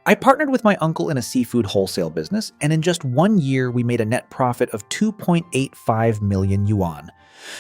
I partnered with my uncle in a seafood wholesale business, and in just 1 year, we made a net profit of 2.85 million yuan.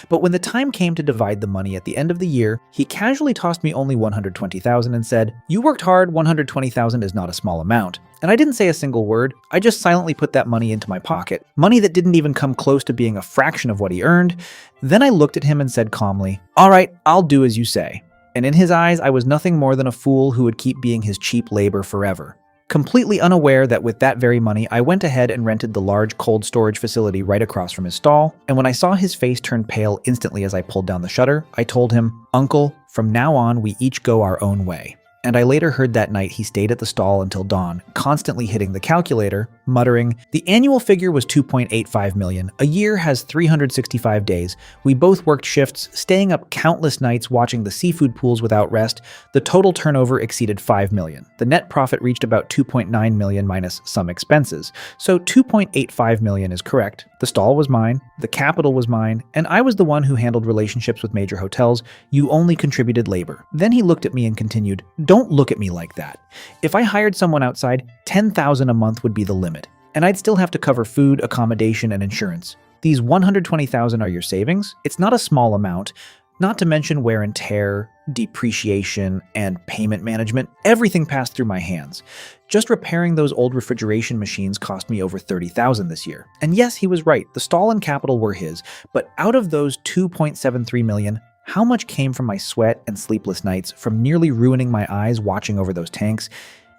But when the time came to divide the money at the end of the year, he casually tossed me only 120,000 and said, "You worked hard, 120,000 is not a small amount." And I didn't say a single word. I just silently put that money into my pocket, money that didn't even come close to being a fraction of what he earned. Then I looked at him and said calmly, "All right, I'll do as you say." And in his eyes, I was nothing more than a fool who would keep being his cheap labor forever. Completely unaware that with that very money, I went ahead and rented the large cold storage facility right across from his stall, and when I saw his face turn pale instantly as I pulled down the shutter, I told him, "Uncle, from now on, we each go our own way." And I later heard that night he stayed at the stall until dawn, constantly hitting the calculator, muttering, "The annual figure was 2.85 million. A year has 365 days. We both worked shifts, staying up countless nights watching the seafood pools without rest. The total turnover exceeded 5 million. The net profit reached about 2.9 million minus some expenses. So 2.85 million is correct. The stall was mine, the capital was mine, and I was the one who handled relationships with major hotels. You only contributed labor." Then he looked at me and continued, "Don't look at me like that. If I hired someone outside, 10,000 a month would be the limit, and I'd still have to cover food, accommodation, and insurance. These 120,000 are your savings. It's not a small amount, not to mention wear and tear, depreciation, and payment management. Everything passed through my hands. Just repairing those old refrigeration machines cost me over 30,000 this year." And yes, he was right. The stall and capital were his, but out of those 2.73 million, how much came from my sweat and sleepless nights, from nearly ruining my eyes watching over those tanks?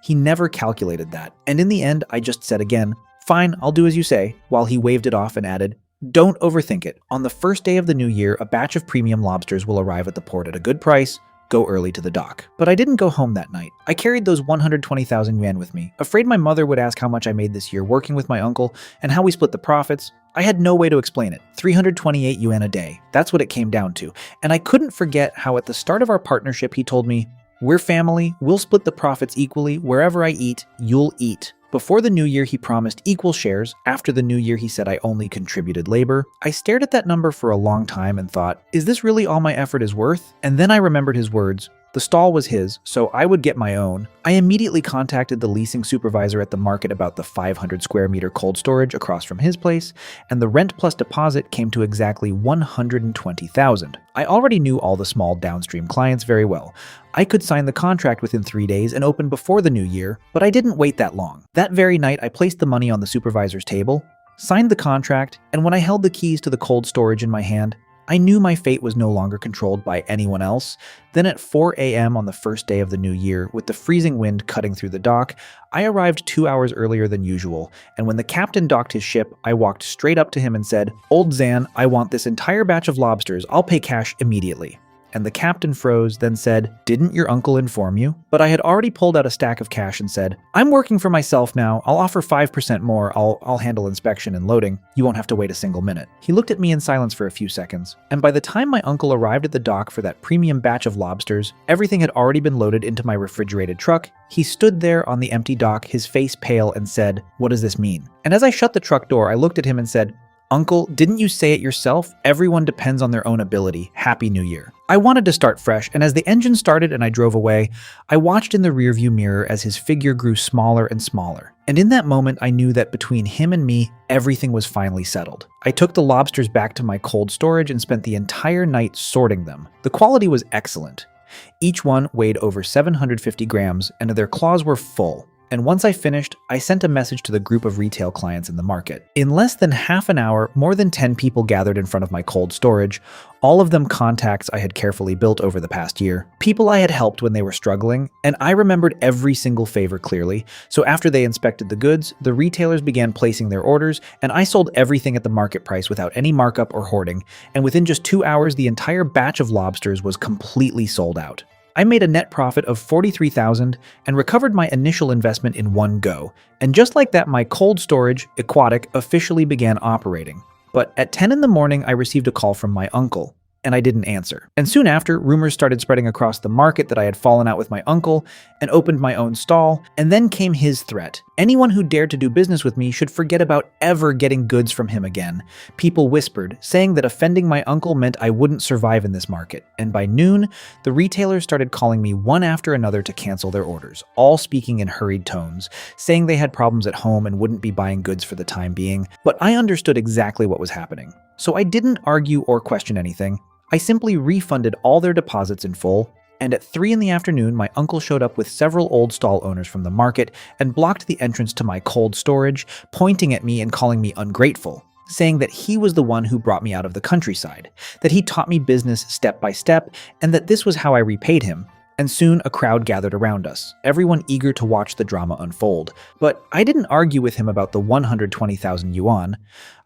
He never calculated that. And in the end, I just said again, "Fine, I'll do as you say," while he waved it off and added, "Don't overthink it. On the first day of the new year, a batch of premium lobsters will arrive at the port at a good price. Go early to the dock." But I didn't go home that night. I carried those 120,000 yuan with me, afraid my mother would ask how much I made this year working with my uncle and how we split the profits. I had no way to explain it. 328 yuan a day. That's what it came down to. And I couldn't forget how at the start of our partnership he told me, "We're family, we'll split the profits equally. Wherever I eat, you'll eat." Before the new year, he promised equal shares. After the new year, he said I only contributed labor. I stared at that number for a long time and thought, is this really all my effort is worth? And then I remembered his words. The stall was his, so I would get my own. I immediately contacted the leasing supervisor at the market about the 500 square meter cold storage across from his place, and the rent plus deposit came to exactly 120,000. I already knew all the small downstream clients very well. I could sign the contract within 3 days and open before the new year, but I didn't wait that long. That very night, I placed the money on the supervisor's table, signed the contract, and when I held the keys to the cold storage in my hand, I knew my fate was no longer controlled by anyone else. Then at 4 a.m. on the first day of the new year, with the freezing wind cutting through the dock, I arrived 2 hours earlier than usual, and when the captain docked his ship, I walked straight up to him and said, "Old Zan, I want this entire batch of lobsters. I'll pay cash immediately." And the captain froze, then said, "Didn't your uncle inform you?" But I had already pulled out a stack of cash and said, "I'm working for myself now. I'll offer 5% more. I'll handle inspection and loading. You won't have to wait a single minute." He looked at me in silence for a few seconds, and by the time my uncle arrived at the dock for that premium batch of lobsters, everything had already been loaded into my refrigerated truck. He stood there on the empty dock, his face pale, and said, "What does this mean?" And as I shut the truck door, I looked at him and said, "Uncle, didn't you say it yourself? Everyone depends on their own ability. Happy New Year." I wanted to start fresh, and as the engine started and I drove away, I watched in the rearview mirror as his figure grew smaller and smaller. And in that moment, I knew that between him and me, everything was finally settled. I took the lobsters back to my cold storage and spent the entire night sorting them. The quality was excellent. Each one weighed over 750 grams, and their claws were full. And once I finished, I sent a message to the group of retail clients in the market. In less than half an hour, more than 10 people gathered in front of my cold storage, all of them contacts I had carefully built over the past year, people I had helped when they were struggling, and I remembered every single favor clearly. So after they inspected the goods, the retailers began placing their orders, and I sold everything at the market price without any markup or hoarding, and within just 2 hours, the entire batch of lobsters was completely sold out. I made a net profit of 43,000 and recovered my initial investment in one go. And just like that, my cold storage, Aquatic, officially began operating. But at 10 in the morning, I received a call from my uncle, and I didn't answer. And soon after, rumors started spreading across the market that I had fallen out with my uncle and opened my own stall, and then came his threat. Anyone who dared to do business with me should forget about ever getting goods from him again. People whispered, saying that offending my uncle meant I wouldn't survive in this market, and by noon, the retailers started calling me one after another to cancel their orders, all speaking in hurried tones, saying they had problems at home and wouldn't be buying goods for the time being. But I understood exactly what was happening, so I didn't argue or question anything. I simply refunded all their deposits in full, and at 3 in the afternoon, my uncle showed up with several old stall owners from the market and blocked the entrance to my cold storage, pointing at me and calling me ungrateful, saying that he was the one who brought me out of the countryside, that he taught me business step by step, and that this was how I repaid him. And soon a crowd gathered around us, everyone eager to watch the drama unfold. But I didn't argue with him about the 120,000 yuan.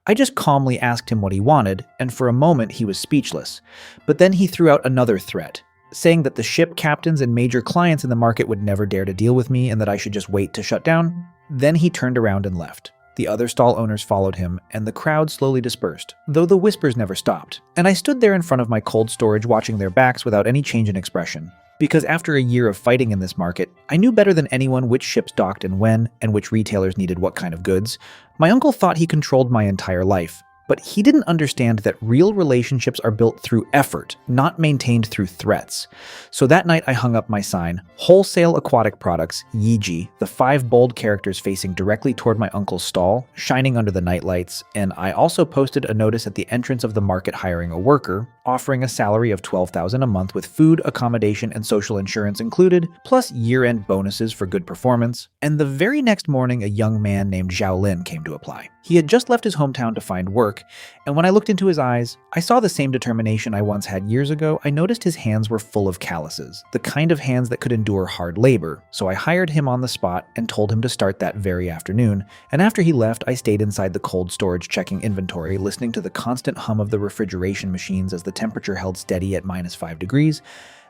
I just calmly asked him what he wanted, and for a moment he was speechless. But then he threw out another threat, saying that the ship captains and major clients in the market would never dare to deal with me and that I should just wait to shut down. Then he turned around and left. The other stall owners followed him, and the crowd slowly dispersed, though the whispers never stopped. And I stood there in front of my cold storage watching their backs without any change in expression. Because after a year of fighting in this market, I knew better than anyone which ships docked and when, and which retailers needed what kind of goods. My uncle thought he controlled my entire life. But he didn't understand that real relationships are built through effort, not maintained through threats. So that night I hung up my sign, Wholesale Aquatic Products, Yiji, the 5 bold characters facing directly toward my uncle's stall, shining under the nightlights, and I also posted a notice at the entrance of the market hiring a worker, offering a salary of $12,000 a month with food, accommodation, and social insurance included, plus year-end bonuses for good performance. And the very next morning, a young man named Xiaolin came to apply. He had just left his hometown to find work, and when I looked into his eyes, I saw the same determination I once had years ago. I noticed his hands were full of calluses, the kind of hands that could endure hard labor, so I hired him on the spot and told him to start that very afternoon. And after he left, I stayed inside the cold storage checking inventory, listening to the constant hum of the refrigeration machines as the temperature held steady at -5 degrees.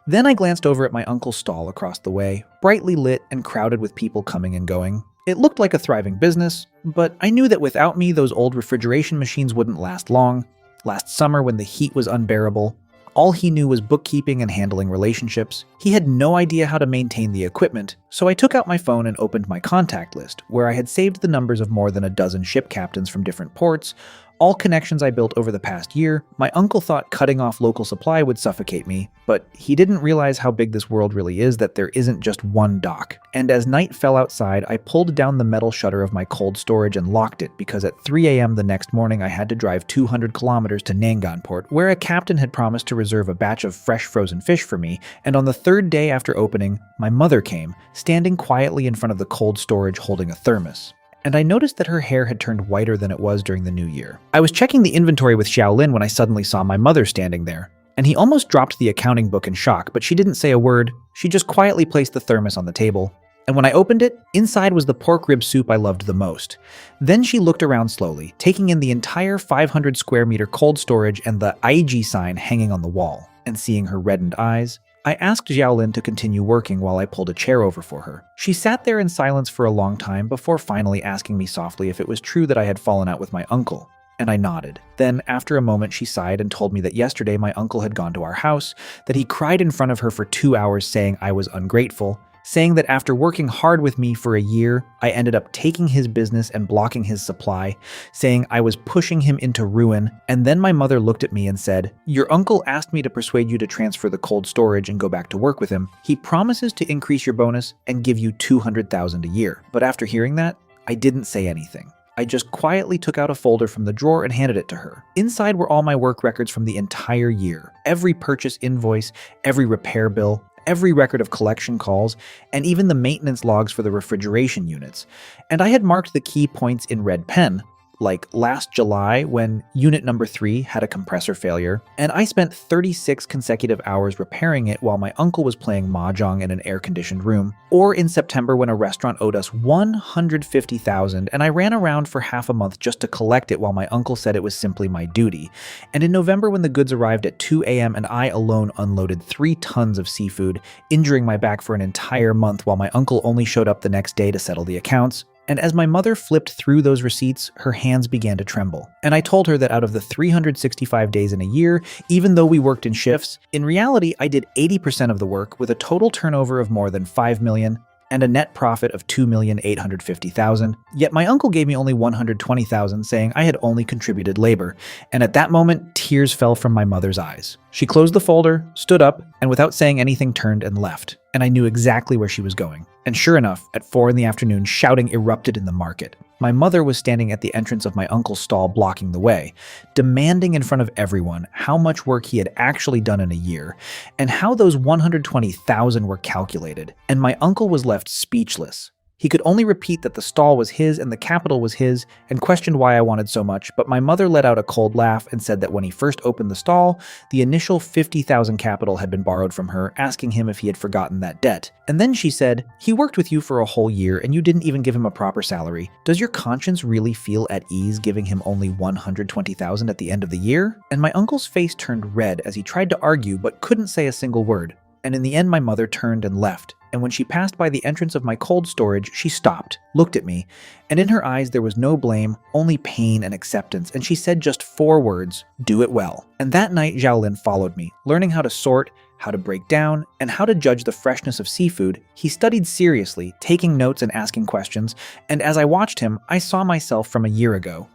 Then I glanced over at my uncle's stall across the way, brightly lit and crowded with people coming and going. It looked like a thriving business, but I knew that without me, those old refrigeration machines wouldn't last long. Last summer, when the heat was unbearable, all he knew was bookkeeping and handling relationships. He had no idea how to maintain the equipment, so I took out my phone and opened my contact list, where I had saved the numbers of more than a dozen ship captains from different ports, all connections I built over the past year. My uncle thought cutting off local supply would suffocate me, but he didn't realize how big this world really is, that there isn't just one dock. And as night fell outside, I pulled down the metal shutter of my cold storage and locked it, because at 3 a.m. the next morning I had to drive 200 kilometers to Nangan Port, where a captain had promised to reserve a batch of fresh frozen fish for me. And on the 3rd day after opening, my mother came, standing quietly in front of the cold storage holding a thermos. And I noticed that her hair had turned whiter than it was during the new year. I was checking the inventory with Xiaolin when I suddenly saw my mother standing there, and he almost dropped the accounting book in shock, but she didn't say a word. She just quietly placed the thermos on the table. And when I opened it, inside was the pork rib soup I loved the most. Then she looked around slowly, taking in the entire 500 square meter cold storage and the IG sign hanging on the wall. And seeing her reddened eyes, I asked Xiaolin to continue working while I pulled a chair over for her. She sat there in silence for a long time before finally asking me softly if it was true that I had fallen out with my uncle. And I nodded. Then, after a moment, she sighed and told me that yesterday my uncle had gone to our house, that he cried in front of her for 2 hours saying I was ungrateful, saying that after working hard with me for a year, I ended up taking his business and blocking his supply, saying I was pushing him into ruin. And then my mother looked at me and said, "Your uncle asked me to persuade you to transfer the cold storage and go back to work with him. He promises to increase your bonus and give you 200,000 a year." But after hearing that, I didn't say anything. I just quietly took out a folder from the drawer and handed it to her. Inside were all my work records from the entire year, every purchase invoice, every repair bill, every record of collection calls, and even the maintenance logs for the refrigeration units. And I had marked the key points in red pen, like last July when unit number 3 had a compressor failure, and I spent 36 consecutive hours repairing it while my uncle was playing mahjong in an air-conditioned room, or in September when a restaurant owed us 150,000 and I ran around for half a month just to collect it while my uncle said it was simply my duty, and in November when the goods arrived at 2 a.m. and I alone unloaded 3 tons of seafood, injuring my back for an entire month while my uncle only showed up the next day to settle the accounts. And as my mother flipped through those receipts, her hands began to tremble. And I told her that out of the 365 days in a year, even though we worked in shifts, in reality I did 80% of the work with a total turnover of more than 5 million, and a net profit of $2,850,000, yet my uncle gave me only $120,000, saying I had only contributed labor, and at that moment, tears fell from my mother's eyes. She closed the folder, stood up, and without saying anything turned and left, and I knew exactly where she was going. And sure enough, at 4 in the afternoon, shouting erupted in the market. My mother was standing at the entrance of my uncle's stall blocking the way, demanding in front of everyone how much work he had actually done in a year, and how those 120,000 were calculated, and my uncle was left speechless. He could only repeat that the stall was his and the capital was his, and questioned why I wanted so much, but my mother let out a cold laugh and said that when he first opened the stall, the initial 50,000 capital had been borrowed from her, asking him if he had forgotten that debt. And then she said, "He worked with you for a whole year and you didn't even give him a proper salary. Does your conscience really feel at ease giving him only 120,000 at the end of the year?" And my uncle's face turned red as he tried to argue but couldn't say a single word. And in the end, my mother turned and left. And when she passed by the entrance of my cold storage, she stopped, looked at me, and in her eyes there was no blame, only pain and acceptance, and she said just 4 words, "Do it well." And that night, Xiaolin followed me, learning how to sort, how to break down, and how to judge the freshness of seafood. He studied seriously, taking notes and asking questions, and as I watched him, I saw myself from a year ago.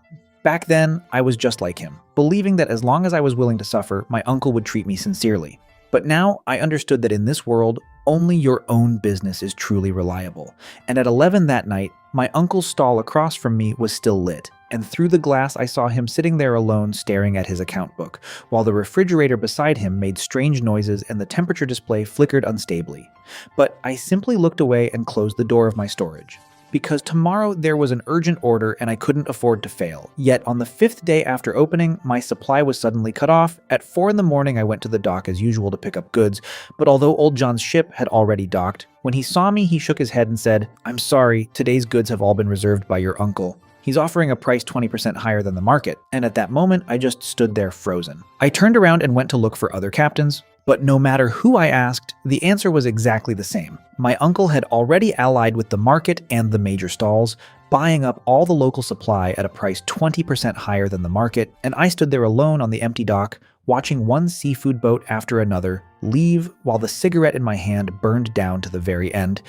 Back then, I was just like him, believing that as long as I was willing to suffer, my uncle would treat me sincerely. But now I understood that in this world, only your own business is truly reliable. And at 11 that night, my uncle's stall across from me was still lit, and through the glass I saw him sitting there alone staring at his account book, while the refrigerator beside him made strange noises and the temperature display flickered unstably. But I simply looked away and closed the door of my storage. Because tomorrow there was an urgent order and I couldn't afford to fail. Yet on the 5th day after opening, my supply was suddenly cut off. At 4 in the morning I went to the dock as usual to pick up goods, but although old John's ship had already docked, when he saw me he shook his head and said, "I'm sorry, today's goods have all been reserved by your uncle. He's offering a price 20% higher than the market." And at that moment I just stood there frozen. I turned around and went to look for other captains, but no matter who I asked, the answer was exactly the same. My uncle had already allied with the market and the major stalls, buying up all the local supply at a price 20% higher than the market, and I stood there alone on the empty dock, watching one seafood boat after another leave while the cigarette in my hand burned down to the very end.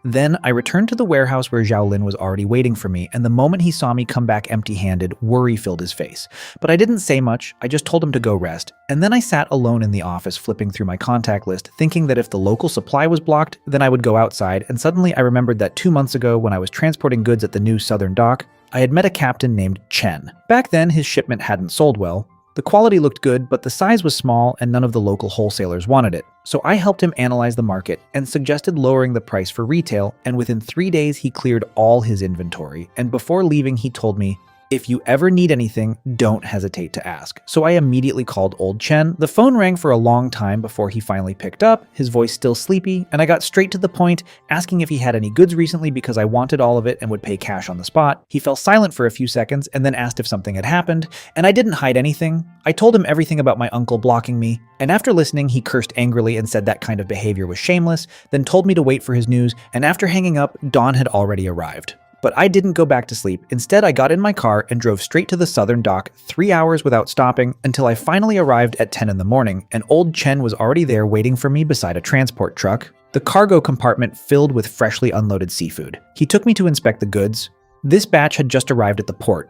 Then I returned to the warehouse where Xiaolin was already waiting for me, and the moment he saw me come back empty-handed, worry filled his face. But I didn't say much, I just told him to go rest, and then I sat alone in the office flipping through my contact list, thinking that if the local supply was blocked, then I would go outside, and suddenly I remembered that 2 months ago when I was transporting goods at the new southern dock, I had met a captain named Chen. Back then, his shipment hadn't sold well. The quality looked good, but the size was small and none of the local wholesalers wanted it. So I helped him analyze the market and suggested lowering the price for retail, and within 3 days he cleared all his inventory, and before leaving he told me, "If you ever need anything, don't hesitate to ask." So I immediately called old Chen. The phone rang for a long time before he finally picked up, his voice still sleepy, and I got straight to the point, asking if he had any goods recently because I wanted all of it and would pay cash on the spot. He fell silent for a few seconds and then asked if something had happened, and I didn't hide anything. I told him everything about my uncle blocking me, and after listening he cursed angrily and said that kind of behavior was shameless, then told me to wait for his news, and after hanging up, dawn had already arrived. But I didn't go back to sleep. Instead, I got in my car and drove straight to the southern dock, 3 hours without stopping, until I finally arrived at 10 in the morning, and old Chen was already there waiting for me beside a transport truck, the cargo compartment filled with freshly unloaded seafood. He took me to inspect the goods. This batch had just arrived at the port.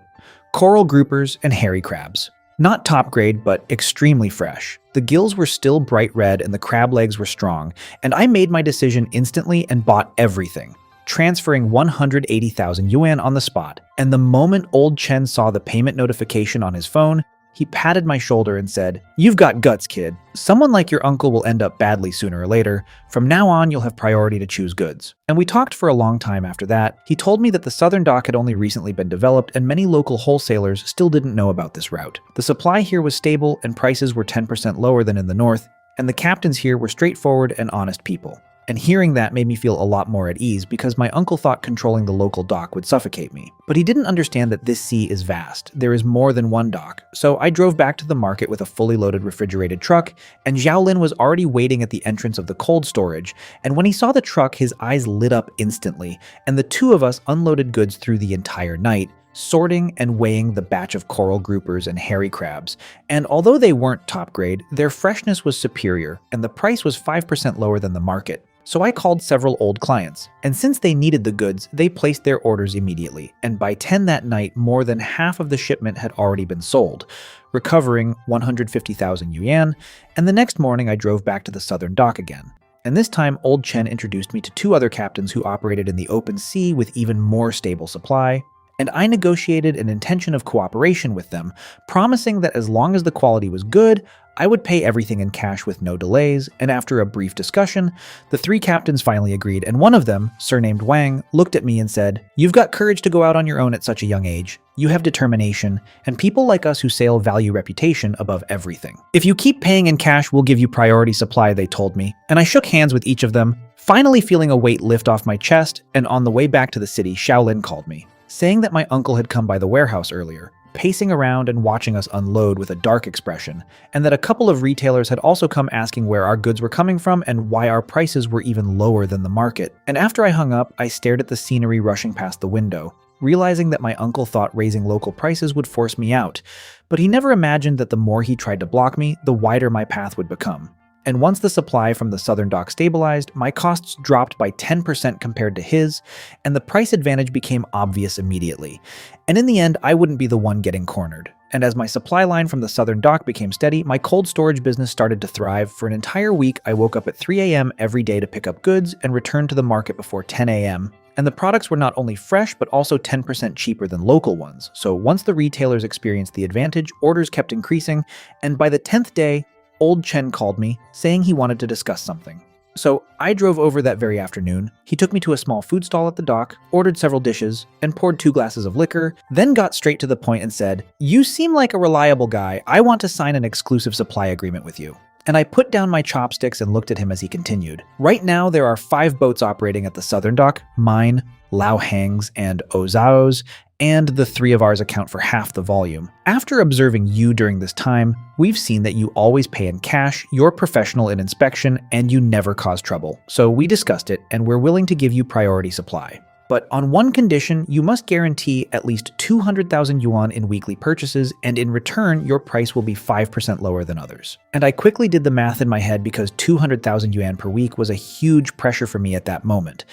Coral groupers and hairy crabs. Not top grade, but extremely fresh. The gills were still bright red and the crab legs were strong, and I made my decision instantly and bought everything, transferring 180,000 yuan on the spot. And the moment old Chen saw the payment notification on his phone, he patted my shoulder and said, "You've got guts, kid. Someone like your uncle will end up badly sooner or later. From now on, you'll have priority to choose goods." And we talked for a long time after that. He told me that the southern dock had only recently been developed and many local wholesalers still didn't know about this route. The supply here was stable and prices were 10% lower than in the north, and the captains here were straightforward and honest people. And hearing that made me feel a lot more at ease because my uncle thought controlling the local dock would suffocate me. But he didn't understand that this sea is vast. There is more than one dock. So I drove back to the market with a fully loaded refrigerated truck, and Xiaolin was already waiting at the entrance of the cold storage. And when he saw the truck, his eyes lit up instantly, and the two of us unloaded goods through the entire night, sorting and weighing the batch of coral groupers and hairy crabs. And although they weren't top grade, their freshness was superior, and the price was 5% lower than the market. So I called several old clients, and since they needed the goods, they placed their orders immediately, and by 10 that night, more than half of the shipment had already been sold, recovering 150,000 yuan, and the next morning I drove back to the southern dock again. And this time, Old Chen introduced me to two other captains who operated in the open sea with even more stable supply, and I negotiated an intention of cooperation with them, promising that as long as the quality was good, I would pay everything in cash with no delays, and after a brief discussion, the three captains finally agreed, and one of them, surnamed Wang, looked at me and said, "You've got courage to go out on your own at such a young age. You have determination, and people like us who sail value reputation above everything. If you keep paying in cash, we'll give you priority supply," they told me, and I shook hands with each of them, finally feeling a weight lift off my chest, and on the way back to the city, Shaolin called me, saying that my uncle had come by the warehouse earlier, pacing around and watching us unload with a dark expression, and that a couple of retailers had also come asking where our goods were coming from and why our prices were even lower than the market. And after I hung up, I stared at the scenery rushing past the window, realizing that my uncle thought raising local prices would force me out, but he never imagined that the more he tried to block me, the wider my path would become. And once the supply from the southern dock stabilized, my costs dropped by 10% compared to his, and the price advantage became obvious immediately. And in the end, I wouldn't be the one getting cornered. And as my supply line from the southern dock became steady, my cold storage business started to thrive. For an entire week, I woke up at 3 a.m. every day to pick up goods and return to the market before 10 a.m. And the products were not only fresh, but also 10% cheaper than local ones. So once the retailers experienced the advantage, orders kept increasing, and by the 10th day, Old Chen called me, saying he wanted to discuss something. So I drove over that very afternoon. He took me to a small food stall at the dock, ordered several dishes, and poured 2 glasses of liquor, then got straight to the point and said, "You seem like a reliable guy. I want to sign an exclusive supply agreement with you." And I put down my chopsticks and looked at him as he continued. "Right now, there are 5 boats operating at the southern dock, mine, Lao Hang's, and Ozao's, and the 3 of ours account for half the volume. After observing you during this time, we've seen that you always pay in cash, you're professional in inspection, and you never cause trouble. So we discussed it, and we're willing to give you priority supply. But on one condition, you must guarantee at least 200,000 yuan in weekly purchases, and in return, your price will be 5% lower than others." And I quickly did the math in my head because 200,000 yuan per week was a huge pressure for me at that moment.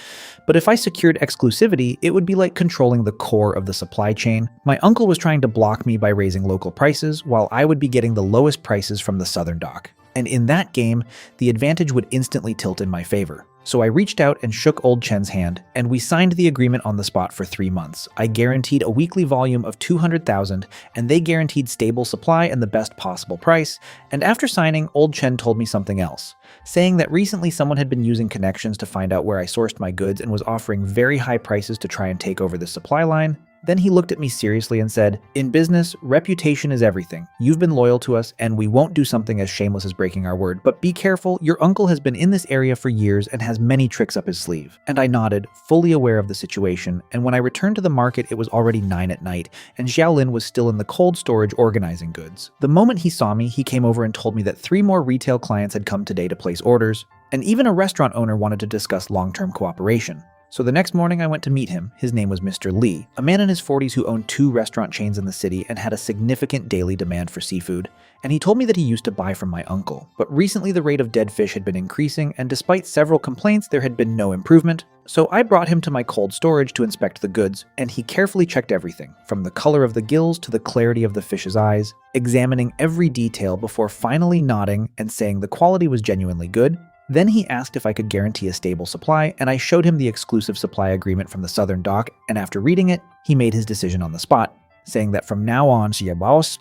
But if I secured exclusivity, it would be like controlling the core of the supply chain. My uncle was trying to block me by raising local prices, while I would be getting the lowest prices from the southern dock. And in that game, the advantage would instantly tilt in my favor. So I reached out and shook Old Chen's hand, and we signed the agreement on the spot for 3 months. I guaranteed a weekly volume of 200,000, and they guaranteed stable supply and the best possible price. And after signing, Old Chen told me something else, saying that recently someone had been using connections to find out where I sourced my goods and was offering very high prices to try and take over the supply line. Then he looked at me seriously and said, "In business, reputation is everything. You've been loyal to us, and we won't do something as shameless as breaking our word. But be careful, your uncle has been in this area for years and has many tricks up his sleeve." And I nodded, fully aware of the situation, and when I returned to the market, it was already 9 at night, and Xiaolin was still in the cold storage organizing goods. The moment he saw me, he came over and told me that 3 more retail clients had come today to place orders, and even a restaurant owner wanted to discuss long-term cooperation. So the next morning I went to meet him. His name was Mr. Li, a man in his 40s who owned 2 restaurant chains in the city and had a significant daily demand for seafood. And he told me that he used to buy from my uncle. But recently the rate of dead fish had been increasing, and despite several complaints, there had been no improvement. So I brought him to my cold storage to inspect the goods, and he carefully checked everything, from the color of the gills to the clarity of the fish's eyes, examining every detail before finally nodding and saying the quality was genuinely good. Then he asked if I could guarantee a stable supply, and I showed him the exclusive supply agreement from the southern dock, and after reading it, he made his decision on the spot, saying that from now on,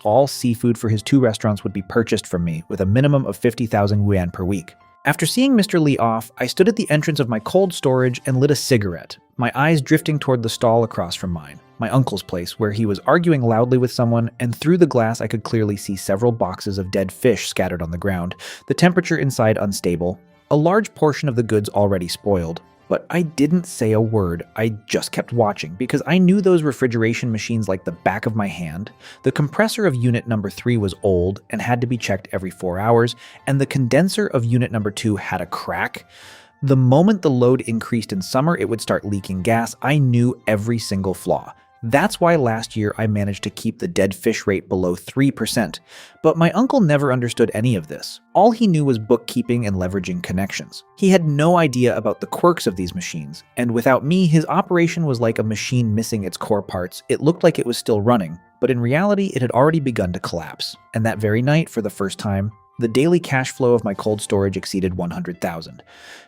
all seafood for his 2 restaurants would be purchased from me with a minimum of 50,000 yuan per week. After seeing Mr. Li off, I stood at the entrance of my cold storage and lit a cigarette, my eyes drifting toward the stall across from mine, my uncle's place, where he was arguing loudly with someone, and through the glass I could clearly see several boxes of dead fish scattered on the ground, the temperature inside unstable, a large portion of the goods already spoiled. But I didn't say a word, I just kept watching, because I knew those refrigeration machines like the back of my hand. The compressor of unit number 3 was old and had to be checked every 4 hours, and the condenser of unit number 2 had a crack. The moment the load increased in summer, it would start leaking gas. I knew every single flaw. That's why last year I managed to keep the dead fish rate below 3%. But my uncle never understood any of this. All he knew was bookkeeping and leveraging connections. He had no idea about the quirks of these machines, and without me, his operation was like a machine missing its core parts. It looked like it was still running, but in reality, it had already begun to collapse. And that very night, for the first time, the daily cash flow of my cold storage exceeded 100,000.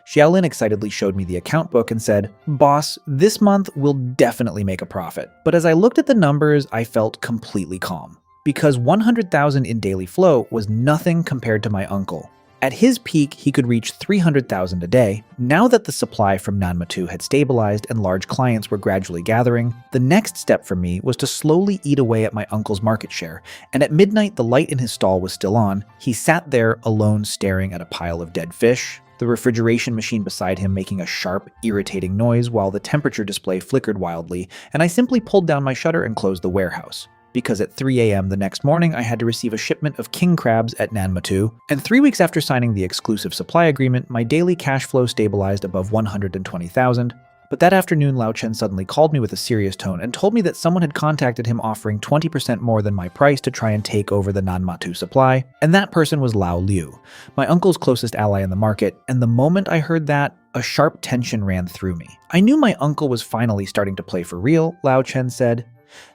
Xiaolin excitedly showed me the account book and said, "Boss, this month we'll definitely make a profit." But as I looked at the numbers, I felt completely calm. Because 100,000 in daily flow was nothing compared to my uncle. At his peak, he could reach 300,000 a day. Now that the supply from Manhwa 2 had stabilized and large clients were gradually gathering, the next step for me was to slowly eat away at my uncle's market share. And at midnight, the light in his stall was still on. He sat there alone staring at a pile of dead fish, the refrigeration machine beside him making a sharp, irritating noise while the temperature display flickered wildly, and I simply pulled down my shutter and closed the warehouse. Because at 3 a.m. the next morning I had to receive a shipment of king crabs at Manhwa 2, and 3 weeks after signing the exclusive supply agreement, my daily cash flow stabilized above 120,000. But that afternoon, Lao Chen suddenly called me with a serious tone and told me that someone had contacted him offering 20% more than my price to try and take over the Manhwa 2 supply, and that person was Lao Liu, my uncle's closest ally in the market, and the moment I heard that, a sharp tension ran through me. I knew my uncle was finally starting to play for real, Lao Chen said.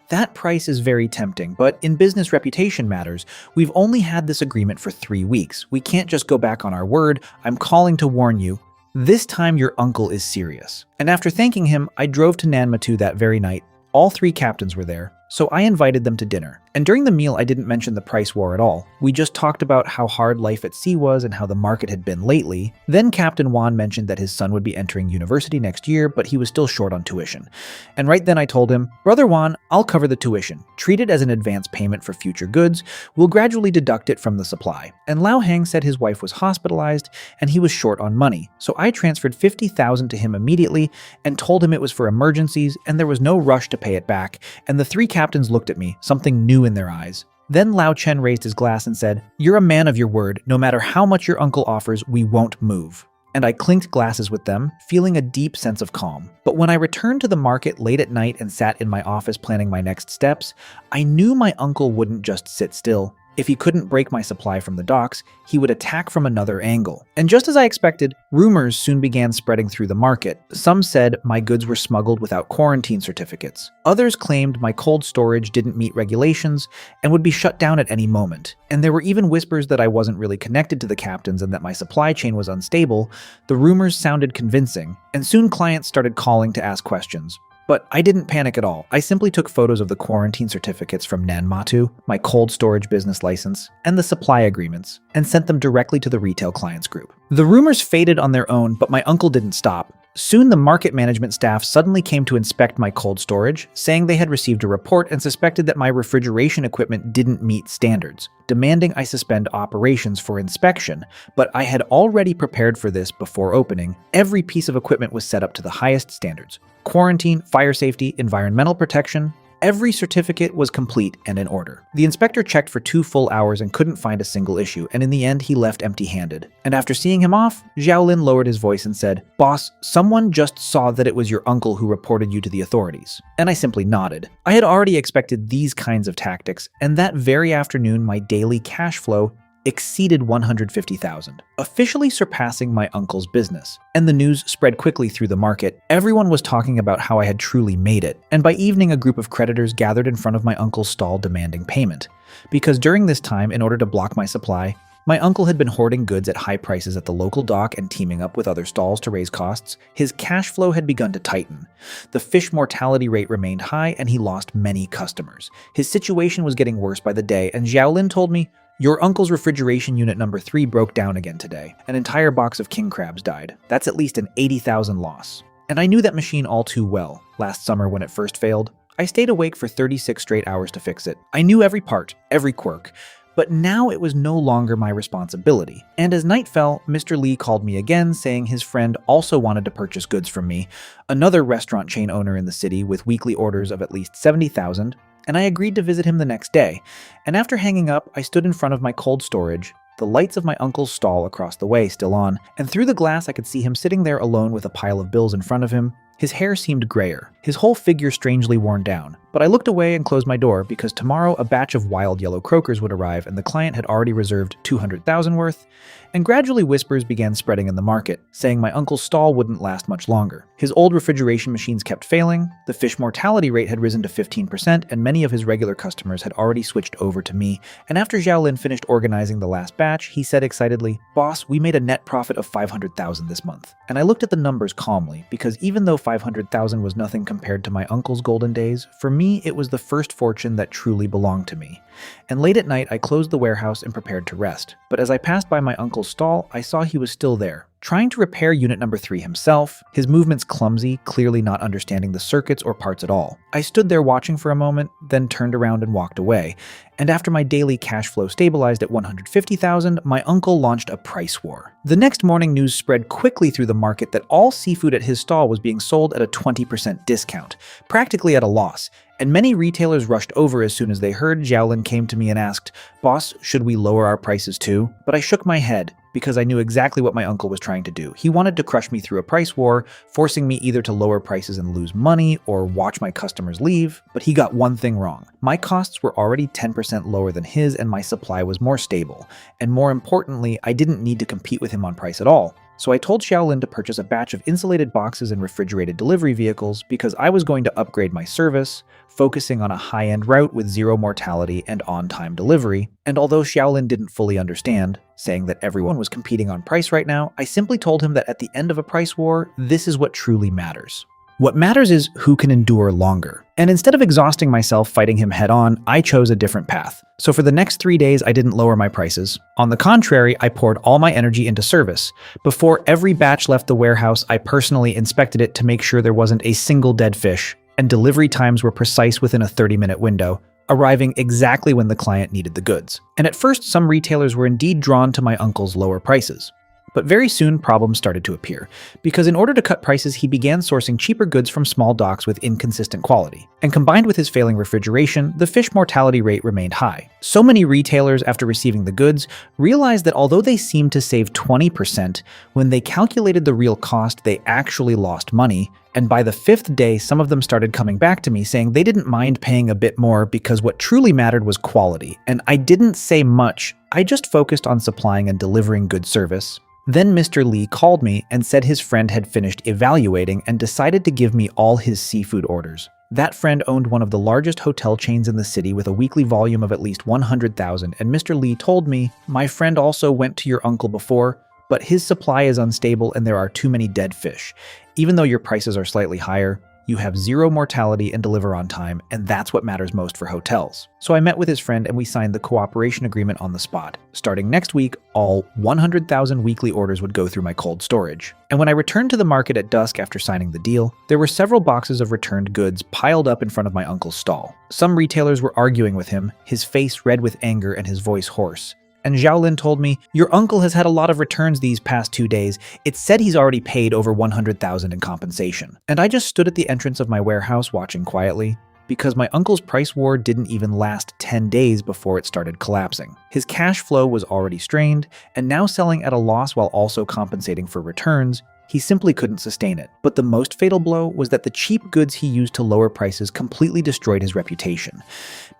That price is very tempting, but in business reputation matters, we've only had this agreement for 3 weeks. We can't just go back on our word. I'm calling to warn you. This time your uncle is serious. And after thanking him, I drove to Manhwa 2 that very night. All 3 captains were there, so I invited them to dinner. And during the meal, I didn't mention the price war at all. We just talked about how hard life at sea was and how the market had been lately. Then Captain Wan mentioned that his son would be entering university next year, but he was still short on tuition. And right then I told him, "Brother Wan, I'll cover the tuition. Treat it as an advance payment for future goods. We'll gradually deduct it from the supply." And Lao Hang said his wife was hospitalized and he was short on money. So I transferred 50,000 to him immediately and told him it was for emergencies and there was no rush to pay it back. And the 3 captains looked at me, something new in their eyes. Then Lao Chen raised his glass and said, "You're a man of your word. No matter how much your uncle offers, we won't move." And I clinked glasses with them, feeling a deep sense of calm. But when I returned to the market late at night and sat in my office planning my next steps, I knew my uncle wouldn't just sit still. If he couldn't break my supply from the docks, he would attack from another angle. And just as I expected, rumors soon began spreading through the market. Some said my goods were smuggled without quarantine certificates. Others claimed my cold storage didn't meet regulations and would be shut down at any moment. And there were even whispers that I wasn't really connected to the captains and that my supply chain was unstable. The rumors sounded convincing, and soon clients started calling to ask questions. But I didn't panic at all. I simply took photos of the quarantine certificates from Manhwa 2, my cold storage business license, and the supply agreements, and sent them directly to the retail clients group. The rumors faded on their own, but my uncle didn't stop. Soon the market management staff suddenly came to inspect my cold storage, saying they had received a report and suspected that my refrigeration equipment didn't meet standards, demanding I suspend operations for inspection. But I had already prepared for this before opening. Every piece of equipment was set up to the highest standards. Quarantine, fire safety, environmental protection. Every certificate was complete and in order. The inspector checked for 2 full hours and couldn't find a single issue, and in the end he left empty-handed. And after seeing him off, Xiaolin lowered his voice and said, "Boss, someone just saw that it was your uncle who reported you to the authorities." And I simply nodded. I had already expected these kinds of tactics, and that very afternoon my daily cash flow exceeded 150,000, officially surpassing my uncle's business. And the news spread quickly through the market. Everyone was talking about how I had truly made it, and by evening a group of creditors gathered in front of my uncle's stall demanding payment. Because during this time, in order to block my supply, my uncle had been hoarding goods at high prices at the local dock and teaming up with other stalls to raise costs. His cash flow had begun to tighten. The fish mortality rate remained high and he lost many customers. His situation was getting worse by the day, and Xiaolin told me, "Your uncle's refrigeration unit number 3 broke down again today. An entire box of king crabs died. That's at least an 80,000 loss." And I knew that machine all too well. Last summer when it first failed, I stayed awake for 36 straight hours to fix it. I knew every part, every quirk. But now it was no longer my responsibility. And as night fell, Mr. Lee called me again, saying his friend also wanted to purchase goods from me, another restaurant chain owner in the city with weekly orders of at least 70,000, and I agreed to visit him the next day. And after hanging up, I stood in front of my cold storage, the lights of my uncle's stall across the way still on, and through the glass I could see him sitting there alone with a pile of bills in front of him. His hair seemed grayer, his whole figure strangely worn down, but But I looked away and closed my door because tomorrow a batch of wild yellow croakers would arrive and the client had already reserved 200,000 worth, and gradually whispers began spreading in the market, saying my uncle's stall wouldn't last much longer. His old refrigeration machines kept failing, the fish mortality rate had risen to 15%, and many of his regular customers had already switched over to me, and after Xiaolin finished organizing the last batch, he said excitedly, "Boss, we made a net profit of 500,000 this month." And I looked at the numbers calmly, because even though 500,000 was nothing compared to my uncle's golden days, for me it was the first fortune that truly belonged to me. And late at night, I closed the warehouse and prepared to rest. But as I passed by my uncle's stall, I saw he was still there, trying to repair unit number 3 himself, his movements clumsy, clearly not understanding the circuits or parts at all. I stood there watching for a moment, then turned around and walked away. And after my daily cash flow stabilized at 150,000, my uncle launched a price war. The next morning, news spread quickly through the market that all seafood at his stall was being sold at a 20% discount, practically at a loss. And many retailers rushed over as soon as they heard. Xiaolin came to me and asked, "Boss, should we lower our prices too?" But I shook my head because I knew exactly what my uncle was trying to do. He wanted to crush me through a price war, forcing me either to lower prices and lose money or watch my customers leave. But he got one thing wrong. My costs were already 10% lower than his and my supply was more stable. And more importantly, I didn't need to compete with him on price at all. So I told Xiaolin to purchase a batch of insulated boxes and refrigerated delivery vehicles because I was going to upgrade my service, focusing on a high-end route with zero mortality and on-time delivery. And although Xiaolin didn't fully understand, saying that everyone was competing on price right now, I simply told him that at the end of a price war, this is what truly matters. What matters is who can endure longer. And instead of exhausting myself fighting him head-on, I chose a different path. So for the next 3 days, I didn't lower my prices. On the contrary, I poured all my energy into service. Before every batch left the warehouse, I personally inspected it to make sure there wasn't a single dead fish, and delivery times were precise within a 30-minute window, arriving exactly when the client needed the goods. And at first, some retailers were indeed drawn to my uncle's lower prices. But very soon, problems started to appear, because in order to cut prices, he began sourcing cheaper goods from small docks with inconsistent quality. And combined with his failing refrigeration, the fish mortality rate remained high. So many retailers, after receiving the goods, realized that although they seemed to save 20%, when they calculated the real cost, they actually lost money. And by the 5th day, some of them started coming back to me saying they didn't mind paying a bit more because what truly mattered was quality. And I didn't say much, I just focused on supplying and delivering good service. Then Mr. Lee called me and said his friend had finished evaluating and decided to give me all his seafood orders. That friend owned one of the largest hotel chains in the city with a weekly volume of at least 100,000, and Mr. Lee told me, "My friend also went to your uncle before, but his supply is unstable and there are too many dead fish. Even though your prices are slightly higher, you have zero mortality and deliver on time, and that's what matters most for hotels." So I met with his friend and we signed the cooperation agreement on the spot. Starting next week, all 100,000 weekly orders would go through my cold storage. And when I returned to the market at dusk after signing the deal, there were several boxes of returned goods piled up in front of my uncle's stall. Some retailers were arguing with him, his face red with anger and his voice hoarse. And Xiaolin told me, "Your uncle has had a lot of returns these past 2 days. It said he's already paid over 100,000 in compensation." And I just stood at the entrance of my warehouse watching quietly, because my uncle's price war didn't even last 10 days before it started collapsing. His cash flow was already strained, and now selling at a loss while also compensating for returns, he simply couldn't sustain it. But the most fatal blow was that the cheap goods he used to lower prices completely destroyed his reputation.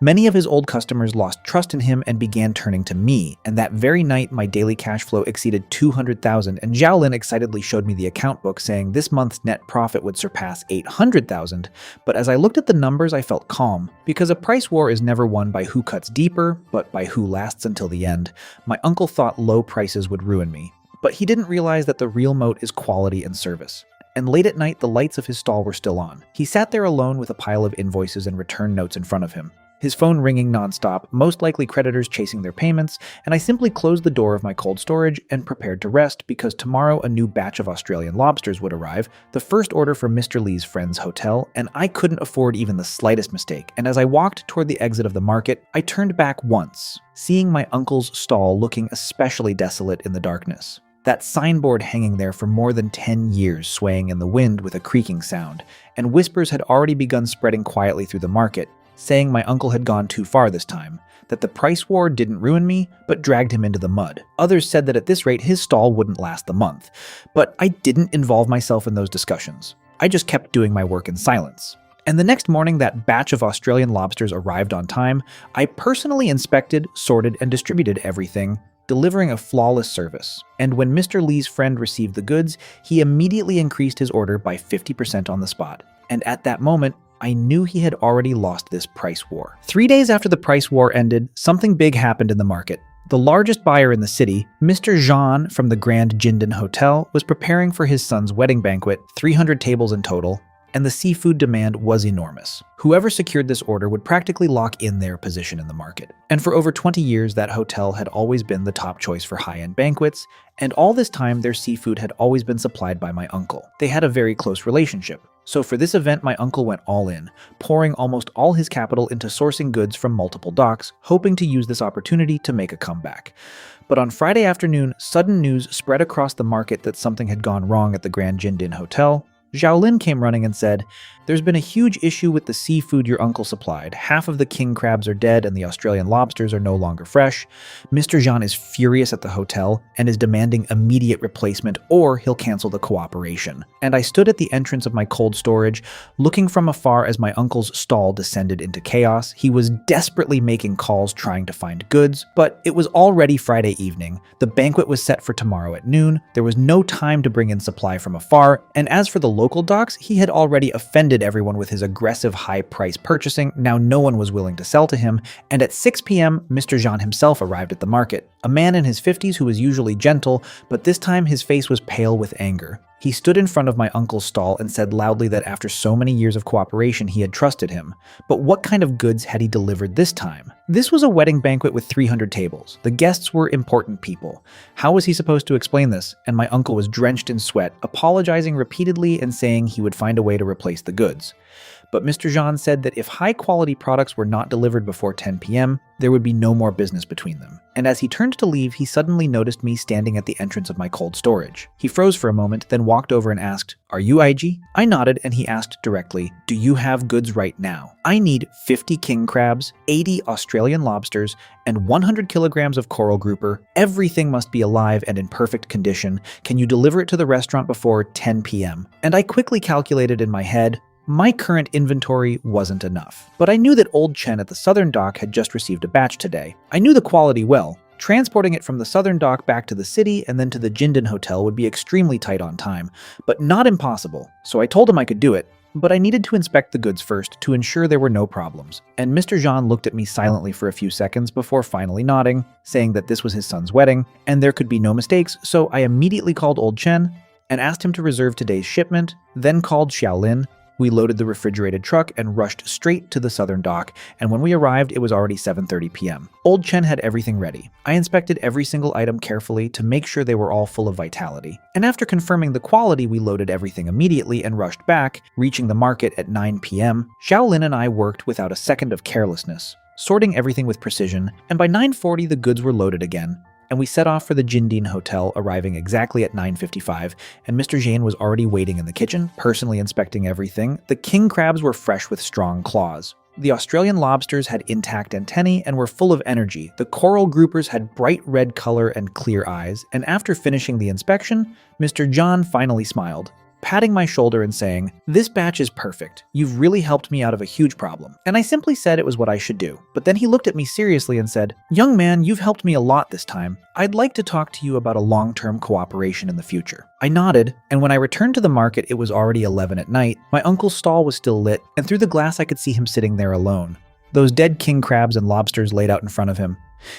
Many of his old customers lost trust in him and began turning to me, and that very night my daily cash flow exceeded 200,000, and Xiaolin excitedly showed me the account book saying this month's net profit would surpass 800,000. But as I looked at the numbers, I felt calm, because a price war is never won by who cuts deeper, but by who lasts until the end. My uncle thought low prices would ruin me, but he didn't realize that the real moat is quality and service. And late at night, the lights of his stall were still on. He sat there alone with a pile of invoices and return notes in front of him, his phone ringing nonstop, most likely creditors chasing their payments, and I simply closed the door of my cold storage and prepared to rest because tomorrow a new batch of Australian lobsters would arrive, the first order from Mr. Lee's friend's hotel, and I couldn't afford even the slightest mistake. And as I walked toward the exit of the market, I turned back once, seeing my uncle's stall looking especially desolate in the darkness. That signboard hanging there for more than 10 years swaying in the wind with a creaking sound, and whispers had already begun spreading quietly through the market, saying my uncle had gone too far this time, that the price war didn't ruin me, but dragged him into the mud. Others said that at this rate his stall wouldn't last the month, but I didn't involve myself in those discussions. I just kept doing my work in silence. And the next morning, that batch of Australian lobsters arrived on time. I personally inspected, sorted, and distributed everything, delivering a flawless service. And when Mr. Lee's friend received the goods, he immediately increased his order by 50% on the spot. And at that moment, I knew he had already lost this price war. 3 days after the price war ended, something big happened in the market. The largest buyer in the city, Mr. Jean from the Grand Jindan Hotel, was preparing for his son's wedding banquet, 300 tables in total, and the seafood demand was enormous. Whoever secured this order would practically lock in their position in the market. And for over 20 years, that hotel had always been the top choice for high-end banquets, and all this time their seafood had always been supplied by my uncle. They had a very close relationship. So for this event, my uncle went all in, pouring almost all his capital into sourcing goods from multiple docks, hoping to use this opportunity to make a comeback. But on Friday afternoon, sudden news spread across the market that something had gone wrong at the Grand Jindan Hotel. Xiaolin came running and said, "There's been a huge issue with the seafood your uncle supplied. Half of the king crabs are dead and the Australian lobsters are no longer fresh. Mr. Jean is furious at the hotel and is demanding immediate replacement or he'll cancel the cooperation." And I stood at the entrance of my cold storage, looking from afar as my uncle's stall descended into chaos. He was desperately making calls trying to find goods, but it was already Friday evening. The banquet was set for tomorrow at noon. There was no time to bring in supply from afar, and as for the local docks, he had already offended everyone with his aggressive high-price purchasing. Now no one was willing to sell to him, and at 6 p.m., Mr. Jean himself arrived at the market. A man in his 50s who was usually gentle, but this time his face was pale with anger. He stood in front of my uncle's stall and said loudly that after so many years of cooperation, he had trusted him. But what kind of goods had he delivered this time? This was a wedding banquet with 300 tables. The guests were important people. How was he supposed to explain this? And my uncle was drenched in sweat, apologizing repeatedly and saying he would find a way to replace the goods. But Mr. Jean said that if high-quality products were not delivered before 10 p.m., there would be no more business between them. And as he turned to leave, he suddenly noticed me standing at the entrance of my cold storage. He froze for a moment, then walked over and asked, "Are you IG?" I nodded, and he asked directly, "Do you have goods right now? I need 50 king crabs, 80 Australian lobsters, and 100 kilograms of coral grouper. Everything must be alive and in perfect condition. Can you deliver it to the restaurant before 10 p.m.? And I quickly calculated in my head, my current inventory wasn't enough. But I knew that Old Chen at the southern dock had just received a batch today. I knew the quality well. Transporting it from the southern dock back to the city and then to the Jindan Hotel would be extremely tight on time, but not impossible. So I told him I could do it, but I needed to inspect the goods first to ensure there were no problems. And Mr. Jean looked at me silently for a few seconds before finally nodding, saying that this was his son's wedding and there could be no mistakes, so I immediately called Old Chen and asked him to reserve today's shipment, then called Xiaolin. We loaded the refrigerated truck and rushed straight to the southern dock, and when we arrived, it was already 7:30 p.m. Old Chen had everything ready. I inspected every single item carefully to make sure they were all full of vitality. And after confirming the quality, we loaded everything immediately and rushed back, reaching the market at 9 p.m. Xiaolin and I worked without a second of carelessness, sorting everything with precision, and by 9:40 the goods were loaded again. And we set off for the Jindan Hotel, arriving exactly at 9:55, and Mr. Jean was already waiting in the kitchen, personally inspecting everything. The king crabs were fresh with strong claws. The Australian lobsters had intact antennae and were full of energy. The coral groupers had bright red color and clear eyes, and after finishing the inspection, Mr. John finally smiled, patting my shoulder and saying, "This batch is perfect. You've really helped me out of a huge problem." And I simply said it was what I should do. But then he looked at me seriously and said, "Young man, you've helped me a lot this time. I'd like to talk to you about a long-term cooperation in the future." I nodded, and when I returned to the market, it was already 11 at night. My uncle's stall was still lit, and through the glass I could see him sitting there alone. Those dead king crabs and lobsters laid out in front of him.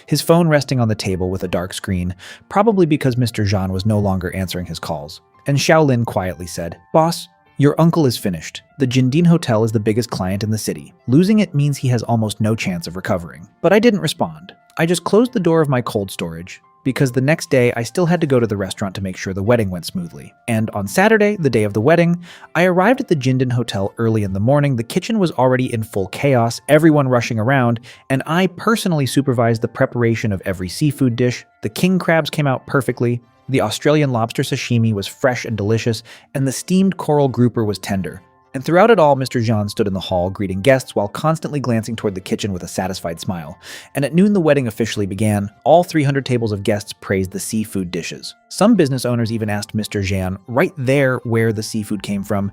His phone resting on the table with a dark screen, probably because Mr. Jean was no longer answering his calls. And Xiaolin quietly said, "Boss, your uncle is finished. The Jindan Hotel is the biggest client in the city. Losing it means he has almost no chance of recovering." But I didn't respond. I just closed the door of my cold storage, because the next day I still had to go to the restaurant to make sure the wedding went smoothly. And on Saturday, the day of the wedding, I arrived at the Jindan Hotel early in the morning. The kitchen was already in full chaos, everyone rushing around, and I personally supervised the preparation of every seafood dish. The king crabs came out perfectly. The Australian lobster sashimi was fresh and delicious, and the steamed coral grouper was tender. And throughout it all, Mr. Jean stood in the hall greeting guests while constantly glancing toward the kitchen with a satisfied smile. And at noon, the wedding officially began. All 300 tables of guests praised the seafood dishes. Some business owners even asked Mr. Jean right there where the seafood came from,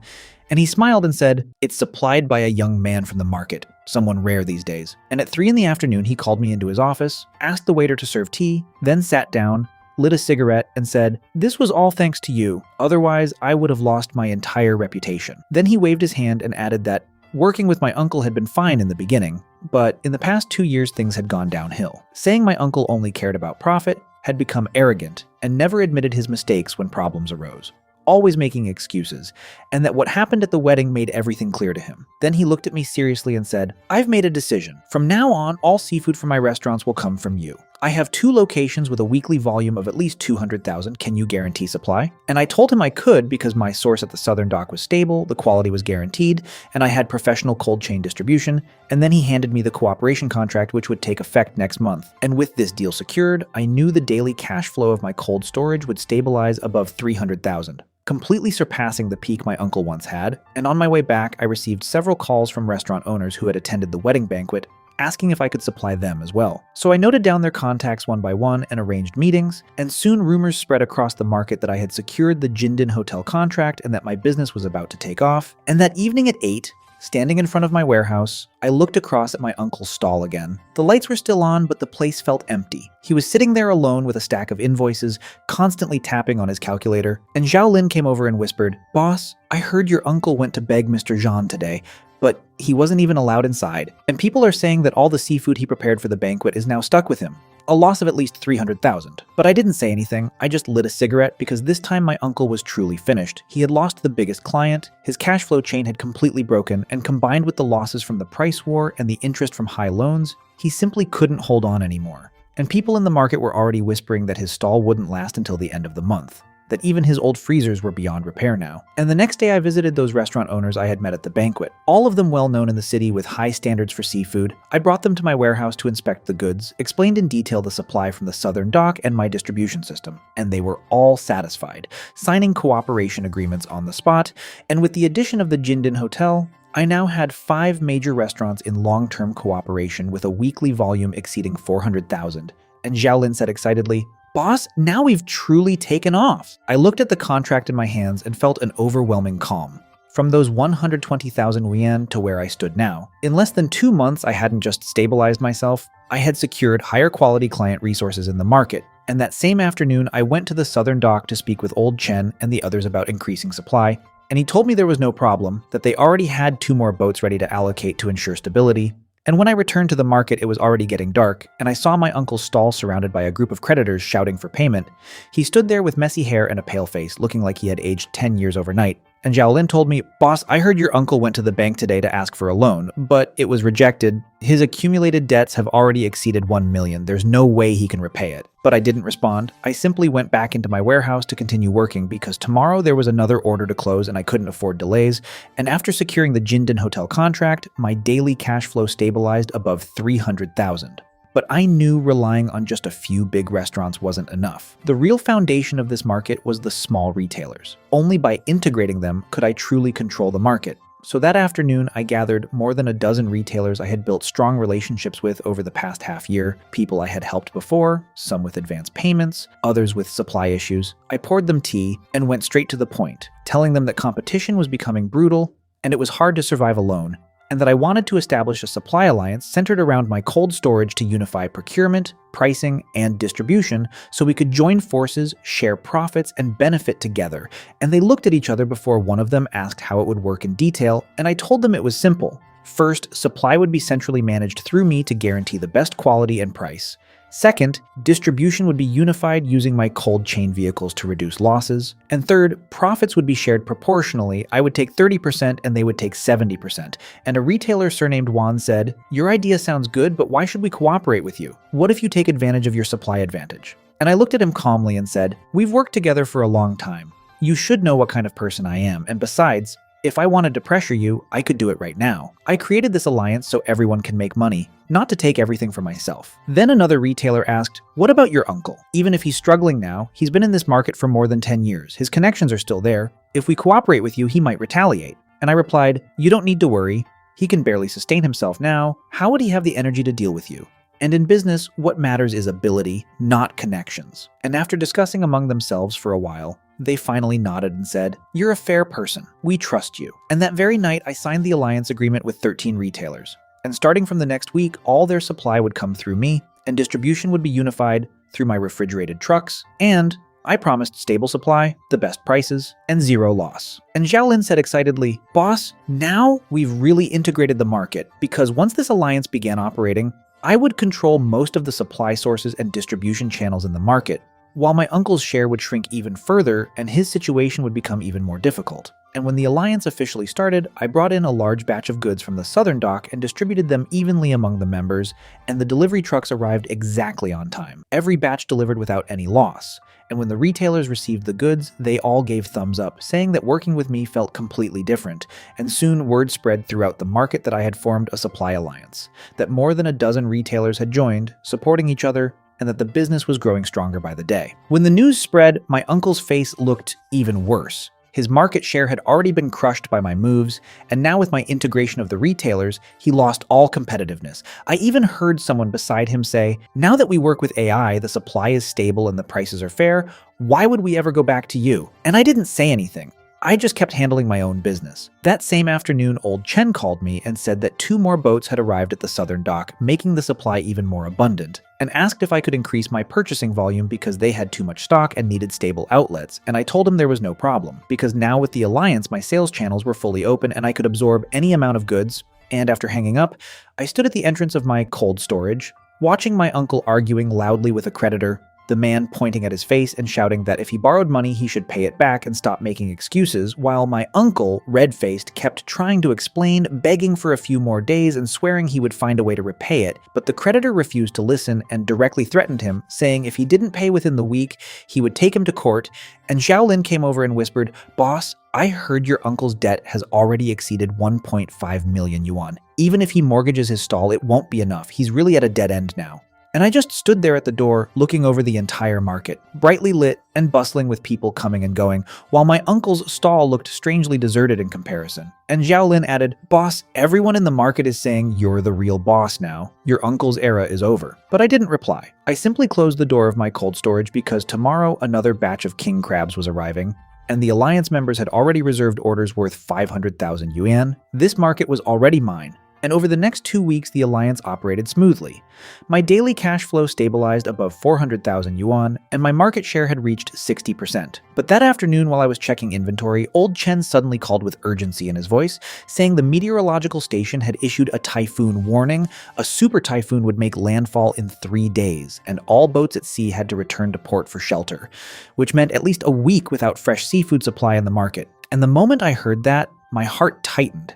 And he smiled and said, "It's supplied by a young man from the market, someone rare these days." And at 3 in the afternoon, he called me into his office, asked the waiter to serve tea, then sat down, lit a cigarette, and said, "This was all thanks to you. Otherwise, I would have lost my entire reputation." Then he waved his hand and added that working with my uncle had been fine in the beginning, but in the past 2 years things had gone downhill. Saying my uncle only cared about profit had become arrogant and never admitted his mistakes when problems arose, always making excuses, and that what happened at the wedding made everything clear to him. Then he looked at me seriously and said, "I've made a decision. From now on, all seafood from my restaurants will come from you. I have 2 locations with a weekly volume of at least 200,000. Can you guarantee supply?" And I told him I could because my source at the southern dock was stable, the quality was guaranteed, and I had professional cold chain distribution. And then he handed me the cooperation contract, which would take effect next month. And with this deal secured, I knew the daily cash flow of my cold storage would stabilize above 300,000. Completely surpassing the peak my uncle once had. And on my way back, I received several calls from restaurant owners who had attended the wedding banquet, asking if I could supply them as well. So I noted down their contacts one by one and arranged meetings, and soon rumors spread across the market that I had secured the Jinden Hotel contract and that my business was about to take off. And that evening at 8, standing in front of my warehouse, I looked across at my uncle's stall again. The lights were still on, but the place felt empty. He was sitting there alone with a stack of invoices, constantly tapping on his calculator, and Zhao Lin came over and whispered, "Boss, I heard your uncle went to beg Mr. Zhang today, but he wasn't even allowed inside. And people are saying that all the seafood he prepared for the banquet is now stuck with him. A loss of at least 300,000. But I didn't say anything. I just lit a cigarette because this time my uncle was truly finished. He had lost the biggest client, his cash flow chain had completely broken, and combined with the losses from the price war and the interest from high loans, he simply couldn't hold on anymore. And people in the market were already whispering that his stall wouldn't last until the end of the month, that even his old freezers were beyond repair now. And the next day I visited those restaurant owners I had met at the banquet, all of them well known in the city with high standards for seafood. I brought them to my warehouse to inspect the goods, explained in detail the supply from the southern dock and my distribution system, and they were all satisfied, signing cooperation agreements on the spot. And with the addition of the Jinden Hotel, I now had 5 major restaurants in long-term cooperation with a weekly volume exceeding 400,000. And Zhao Lin said excitedly, "Boss, now we've truly taken off." I looked at the contract in my hands and felt an overwhelming calm. From those 120,000 yuan to where I stood now. In less than 2 months, I hadn't just stabilized myself, I had secured higher quality client resources in the market. And that same afternoon, I went to the southern dock to speak with old Chen and the others about increasing supply. And he told me there was no problem, that they already had 2 more boats ready to allocate to ensure stability. And when I returned to the market, it was already getting dark, and I saw my uncle's stall surrounded by a group of creditors shouting for payment. He stood there with messy hair and a pale face, looking like he had aged 10 years overnight. And Zhao Lin told me, "Boss, I heard your uncle went to the bank today to ask for a loan, but it was rejected. His accumulated debts have already exceeded 1 million. There's no way he can repay it." But I didn't respond. I simply went back into my warehouse to continue working because tomorrow there was another order to close and I couldn't afford delays. And after securing the Jinden Hotel contract, my daily cash flow stabilized above 300,000. But I knew relying on just a few big restaurants wasn't enough. The real foundation of this market was the small retailers. Only by integrating them could I truly control the market. So that afternoon, I gathered more than a dozen retailers I had built strong relationships with over the past half year, people I had helped before, some with advance payments, others with supply issues. I poured them tea and went straight to the point, telling them that competition was becoming brutal and it was hard to survive alone, and that I wanted to establish a supply alliance centered around my cold storage to unify procurement, pricing, and distribution so we could join forces, share profits, and benefit together. And they looked at each other before one of them asked how it would work in detail, and I told them it was simple. First, supply would be centrally managed through me to guarantee the best quality and price. Second, distribution would be unified using my cold chain vehicles to reduce losses. And third, profits would be shared proportionally. I would take 30% and they would take 70%. And a retailer surnamed Juan said, "Your idea sounds good, but why should we cooperate with you? What if you take advantage of your supply advantage?" And I looked at him calmly and said, "We've worked together for a long time. You should know what kind of person I am, and besides, if I wanted to pressure you, I could do it right now. I created this alliance so everyone can make money, not to take everything for myself." Then another retailer asked, "What about your uncle? Even if he's struggling now, he's been in this market for more than 10 years. His connections are still there. If we cooperate with you, he might retaliate." And I replied, "You don't need to worry. He can barely sustain himself now. How would he have the energy to deal with you?" And in business, what matters is ability, not connections. And after discussing among themselves for a while, they finally nodded and said, "You're a fair person. We trust you." And that very night, I signed the alliance agreement with 13 retailers. And starting from the next week, all their supply would come through me, and distribution would be unified through my refrigerated trucks, and I promised stable supply, the best prices, and zero loss. And Xiaolin said excitedly, "Boss, now we've really integrated the market, because once this alliance began operating, I would control most of the supply sources and distribution channels in the market, while my uncle's share would shrink even further and his situation would become even more difficult." And when the alliance officially started, I brought in a large batch of goods from the southern dock and distributed them evenly among the members, and the delivery trucks arrived exactly on time. Every batch delivered without any loss. And when the retailers received the goods, they all gave thumbs up, saying that working with me felt completely different. And soon word spread throughout the market that I had formed a supply alliance, that more than a dozen retailers had joined, supporting each other, and that the business was growing stronger by the day. When the news spread, my uncle's face looked even worse. His market share had already been crushed by my moves, and now with my integration of the retailers, he lost all competitiveness. I even heard someone beside him say, "Now that we work with AI, the supply is stable and the prices are fair, why would we ever go back to you?" And I didn't say anything. I just kept handling my own business. That same afternoon, old Chen called me and said that 2 more boats had arrived at the southern dock, making the supply even more abundant, and asked if I could increase my purchasing volume because they had too much stock and needed stable outlets, and I told him there was no problem, because now with the alliance my sales channels were fully open and I could absorb any amount of goods. And after hanging up, I stood at the entrance of my cold storage, watching my uncle arguing loudly with a creditor, the man pointing at his face and shouting that if he borrowed money he should pay it back and stop making excuses, while my uncle, red-faced, kept trying to explain, begging for a few more days and swearing he would find a way to repay it. But the creditor refused to listen and directly threatened him, saying if he didn't pay within the week, he would take him to court. And Xiaolin came over and whispered, "Boss, I heard your uncle's debt has already exceeded 1.5 million yuan. Even if he mortgages his stall, it won't be enough. He's really at a dead end now." And I just stood there at the door, looking over the entire market, brightly lit and bustling with people coming and going, while my uncle's stall looked strangely deserted in comparison. And Xiaolin added, "Boss, everyone in the market is saying you're the real boss now. Your uncle's era is over." But I didn't reply. I simply closed the door of my cold storage because tomorrow another batch of king crabs was arriving, and the alliance members had already reserved orders worth 500,000 yuan. This market was already mine. And over the next 2 weeks, the alliance operated smoothly. My daily cash flow stabilized above 400,000 yuan, and my market share had reached 60%. But that afternoon, while I was checking inventory, old Chen suddenly called with urgency in his voice, saying the meteorological station had issued a typhoon warning. A super typhoon would make landfall in 3 days, and all boats at sea had to return to port for shelter, which meant at least a week without fresh seafood supply in the market. And the moment I heard that, my heart tightened.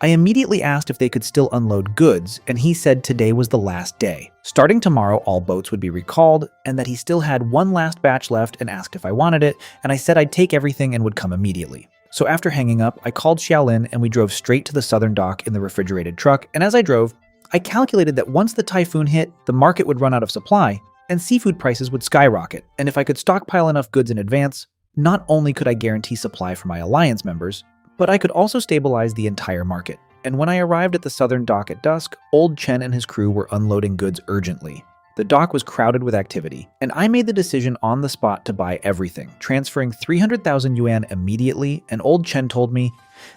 I immediately asked if they could still unload goods, and he said today was the last day. Starting tomorrow, all boats would be recalled, and that he still had one last batch left and asked if I wanted it, and I said I'd take everything and would come immediately. So after hanging up, I called Xiaolin and we drove straight to the southern dock in the refrigerated truck, and as I drove, I calculated that once the typhoon hit, the market would run out of supply, and seafood prices would skyrocket, and if I could stockpile enough goods in advance, not only could I guarantee supply for my alliance members, but I could also stabilize the entire market. And when I arrived at the southern dock at dusk, old Chen and his crew were unloading goods urgently. The dock was crowded with activity, and I made the decision on the spot to buy everything, transferring 300,000 yuan immediately, and old Chen told me,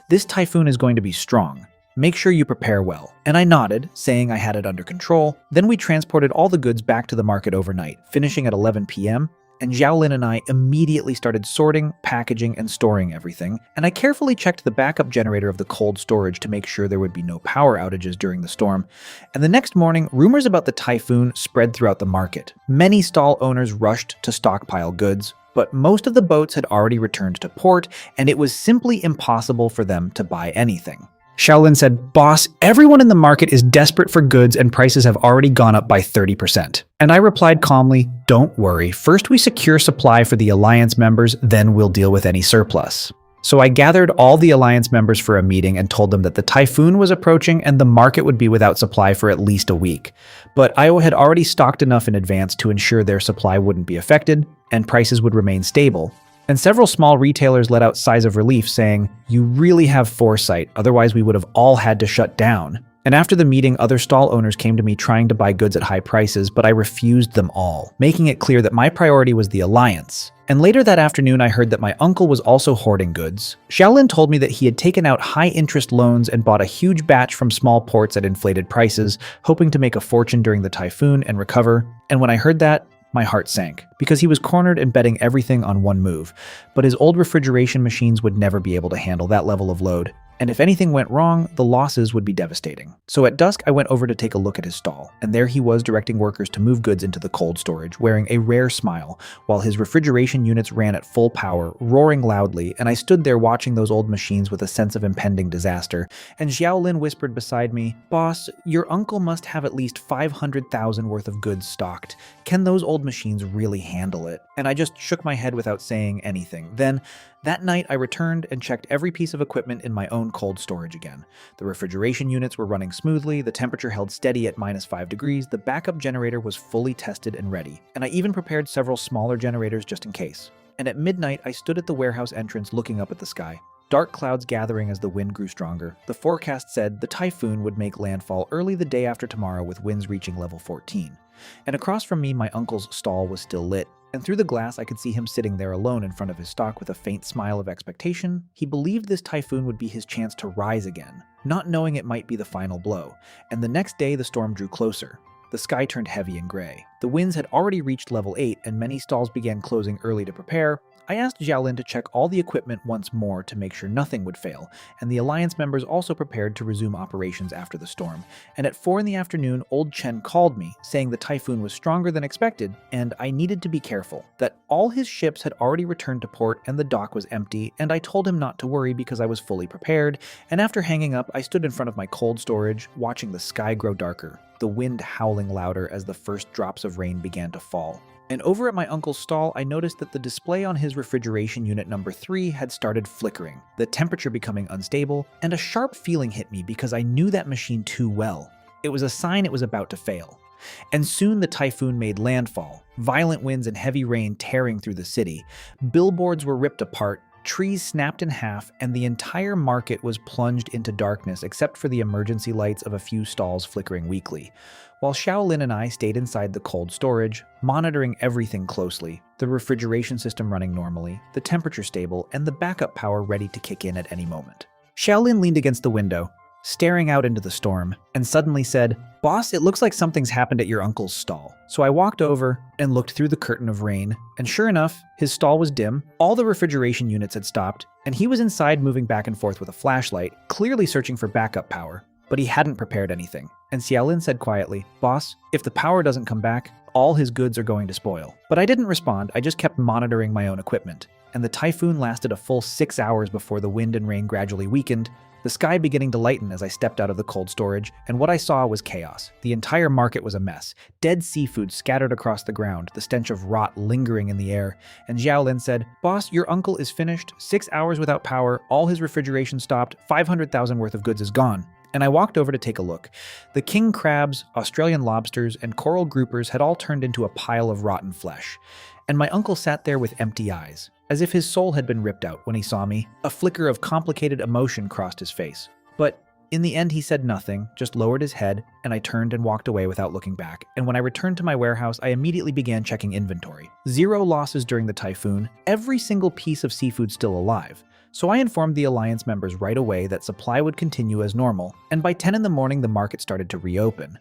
"This typhoon is going to be strong. Make sure you prepare well." And I nodded, saying I had it under control. Then we transported all the goods back to the market overnight, finishing at 11 p.m., and Xiaolin and I immediately started sorting, packaging, and storing everything, and I carefully checked the backup generator of the cold storage to make sure there would be no power outages during the storm. And the next morning, rumors about the typhoon spread throughout the market. Many stall owners rushed to stockpile goods, but most of the boats had already returned to port, and it was simply impossible for them to buy anything. Xiaolin said, "Boss, everyone in the market is desperate for goods and prices have already gone up by 30%. And I replied calmly, "Don't worry, first we secure supply for the alliance members, then we'll deal with any surplus." So I gathered all the alliance members for a meeting and told them that the typhoon was approaching and the market would be without supply for at least a week. But I had already stocked enough in advance to ensure their supply wouldn't be affected and prices would remain stable. And several small retailers let out sighs of relief saying, "You really have foresight, otherwise we would have all had to shut down." And after the meeting, other stall owners came to me trying to buy goods at high prices, but I refused them all, making it clear that my priority was the alliance. And later that afternoon, I heard that my uncle was also hoarding goods. Xiaolin told me that he had taken out high-interest loans and bought a huge batch from small ports at inflated prices, hoping to make a fortune during the typhoon and recover. And when I heard that, my heart sank, because he was cornered and betting everything on one move. But his old refrigeration machines would never be able to handle that level of load. And if anything went wrong, the losses would be devastating. So at dusk, I went over to take a look at his stall, and there he was directing workers to move goods into the cold storage, wearing a rare smile, while his refrigeration units ran at full power, roaring loudly, and I stood there watching those old machines with a sense of impending disaster. And Xiaolin whispered beside me, "Boss, your uncle must have at least 500,000 worth of goods stocked. Can those old machines really handle it?" And I just shook my head without saying anything. Then, that night, I returned and checked every piece of equipment in my own cold storage again. The refrigeration units were running smoothly, the temperature held steady at -5 degrees, the backup generator was fully tested and ready, and I even prepared several smaller generators just in case. And at midnight, I stood at the warehouse entrance looking up at the sky. Dark clouds gathering as the wind grew stronger. The forecast said the typhoon would make landfall early the day after tomorrow with winds reaching level 14. And across from me, my uncle's stall was still lit. And through the glass, I could see him sitting there alone in front of his stock with a faint smile of expectation. He believed this typhoon would be his chance to rise again, not knowing it might be the final blow. And the next day, the storm drew closer. The sky turned heavy and gray. The winds had already reached level 8, and many stalls began closing early to prepare. I asked Xiaolin to check all the equipment once more to make sure nothing would fail, and the Alliance members also prepared to resume operations after the storm. And at 4 in the afternoon, old Chen called me, saying the typhoon was stronger than expected, and I needed to be careful, that all his ships had already returned to port and the dock was empty, and I told him not to worry because I was fully prepared. And after hanging up, I stood in front of my cold storage, watching the sky grow darker, the wind howling louder as the first drops of rain began to fall. And over at my uncle's stall, I noticed that the display on his refrigeration unit number 3 had started flickering, the temperature becoming unstable, and a sharp feeling hit me because I knew that machine too well. It was a sign it was about to fail. And soon the typhoon made landfall, violent winds and heavy rain tearing through the city. Billboards were ripped apart, trees snapped in half, and the entire market was plunged into darkness except for the emergency lights of a few stalls flickering weakly. While Xiaolin and I stayed inside the cold storage, monitoring everything closely, the refrigeration system running normally, the temperature stable, and the backup power ready to kick in at any moment. Xiaolin leaned against the window, staring out into the storm, and suddenly said, "Boss, it looks like something's happened at your uncle's stall." So I walked over and looked through the curtain of rain, and sure enough, his stall was dim, all the refrigeration units had stopped, and he was inside moving back and forth with a flashlight, clearly searching for backup power. But he hadn't prepared anything. And Xiaolin said quietly, "Boss, if the power doesn't come back, all his goods are going to spoil." But I didn't respond, I just kept monitoring my own equipment. And the typhoon lasted a full 6 hours before the wind and rain gradually weakened, the sky beginning to lighten as I stepped out of the cold storage, and what I saw was chaos. The entire market was a mess. Dead seafood scattered across the ground, the stench of rot lingering in the air. And Xiaolin said, "Boss, your uncle is finished, 6 hours without power, all his refrigeration stopped, 500,000 worth of goods is gone." And I walked over to take a look. The king crabs, Australian lobsters, and coral groupers had all turned into a pile of rotten flesh. And my uncle sat there with empty eyes, as if his soul had been ripped out when he saw me. A flicker of complicated emotion crossed his face. But in the end, he said nothing, just lowered his head, and I turned and walked away without looking back. And when I returned to my warehouse, I immediately began checking inventory. 0 losses during the typhoon, every single piece of seafood still alive. So I informed the Alliance members right away that supply would continue as normal, and by 10 in the morning the market started to reopen.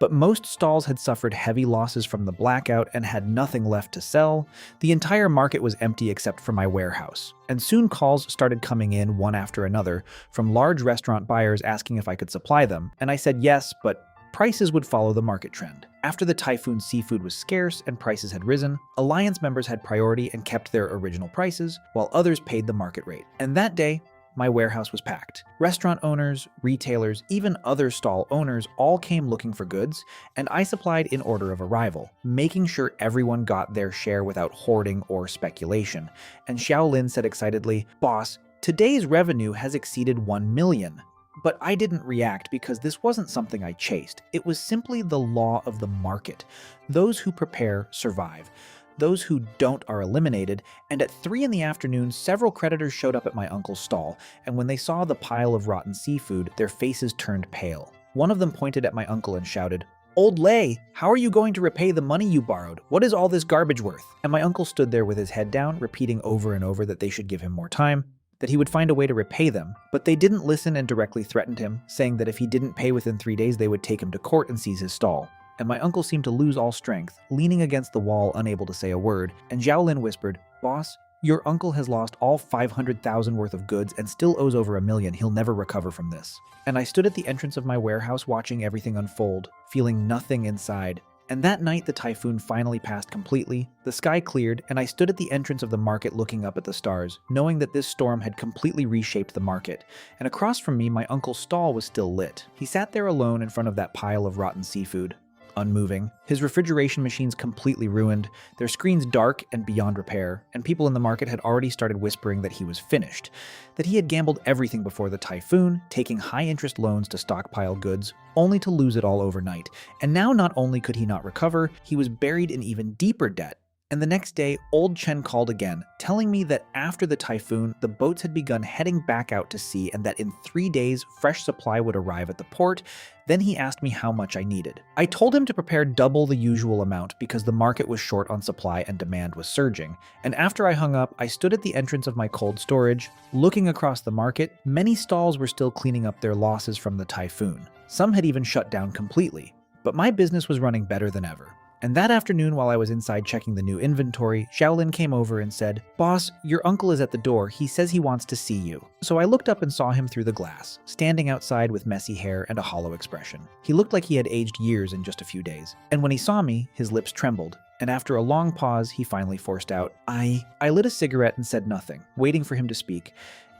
But most stalls had suffered heavy losses from the blackout and had nothing left to sell. The entire market was empty except for my warehouse. And soon calls started coming in one after another from large restaurant buyers asking if I could supply them, and I said yes, but prices would follow the market trend. After the typhoon, seafood was scarce and prices had risen. Alliance members had priority and kept their original prices, while others paid the market rate. And that day, my warehouse was packed. Restaurant owners, retailers, even other stall owners all came looking for goods, and I supplied in order of arrival, making sure everyone got their share without hoarding or speculation. And Xiaolin said excitedly, "Boss, today's revenue has exceeded 1 million. But I didn't react because this wasn't something I chased. It was simply the law of the market. Those who prepare survive. Those who don't are eliminated, and at 3 in the afternoon, several creditors showed up at my uncle's stall, and when they saw the pile of rotten seafood, their faces turned pale. One of them pointed at my uncle and shouted, "Old Lay, how are you going to repay the money you borrowed? What is all this garbage worth?" And my uncle stood there with his head down, repeating over and over that they should give him more time, that he would find a way to repay them, but they didn't listen and directly threatened him, saying that if he didn't pay within 3 days, they would take him to court and seize his stall. And my uncle seemed to lose all strength, leaning against the wall, unable to say a word, and Xiaolin whispered, "Boss, your uncle has lost all 500,000 worth of goods and still owes over $1 million. He'll never recover from this." And I stood at the entrance of my warehouse watching everything unfold, feeling nothing inside. And that night the typhoon finally passed completely, the sky cleared, and I stood at the entrance of the market looking up at the stars, knowing that this storm had completely reshaped the market. And across from me, my uncle's stall was still lit. He sat there alone in front of that pile of rotten seafood, unmoving, his refrigeration machines completely ruined, their screens dark and beyond repair, and people in the market had already started whispering that he was finished, that he had gambled everything before the typhoon, taking high-interest loans to stockpile goods, only to lose it all overnight. And now not only could he not recover, he was buried in even deeper debt. And the next day, old Chen called again, telling me that after the typhoon, the boats had begun heading back out to sea and that in 3 days, fresh supply would arrive at the port. Then he asked me how much I needed. I told him to prepare double the usual amount because the market was short on supply and demand was surging. And after I hung up, I stood at the entrance of my cold storage, looking across the market. Many stalls were still cleaning up their losses from the typhoon. Some had even shut down completely. But my business was running better than ever. And that afternoon, while I was inside checking the new inventory, Xiaolin came over and said, "Boss, your uncle is at the door. He says he wants to see you." So I looked up and saw him through the glass, standing outside with messy hair and a hollow expression. He looked like he had aged years in just a few days. And when he saw me, his lips trembled. And after a long pause, he finally forced out, I lit a cigarette and said nothing, waiting for him to speak.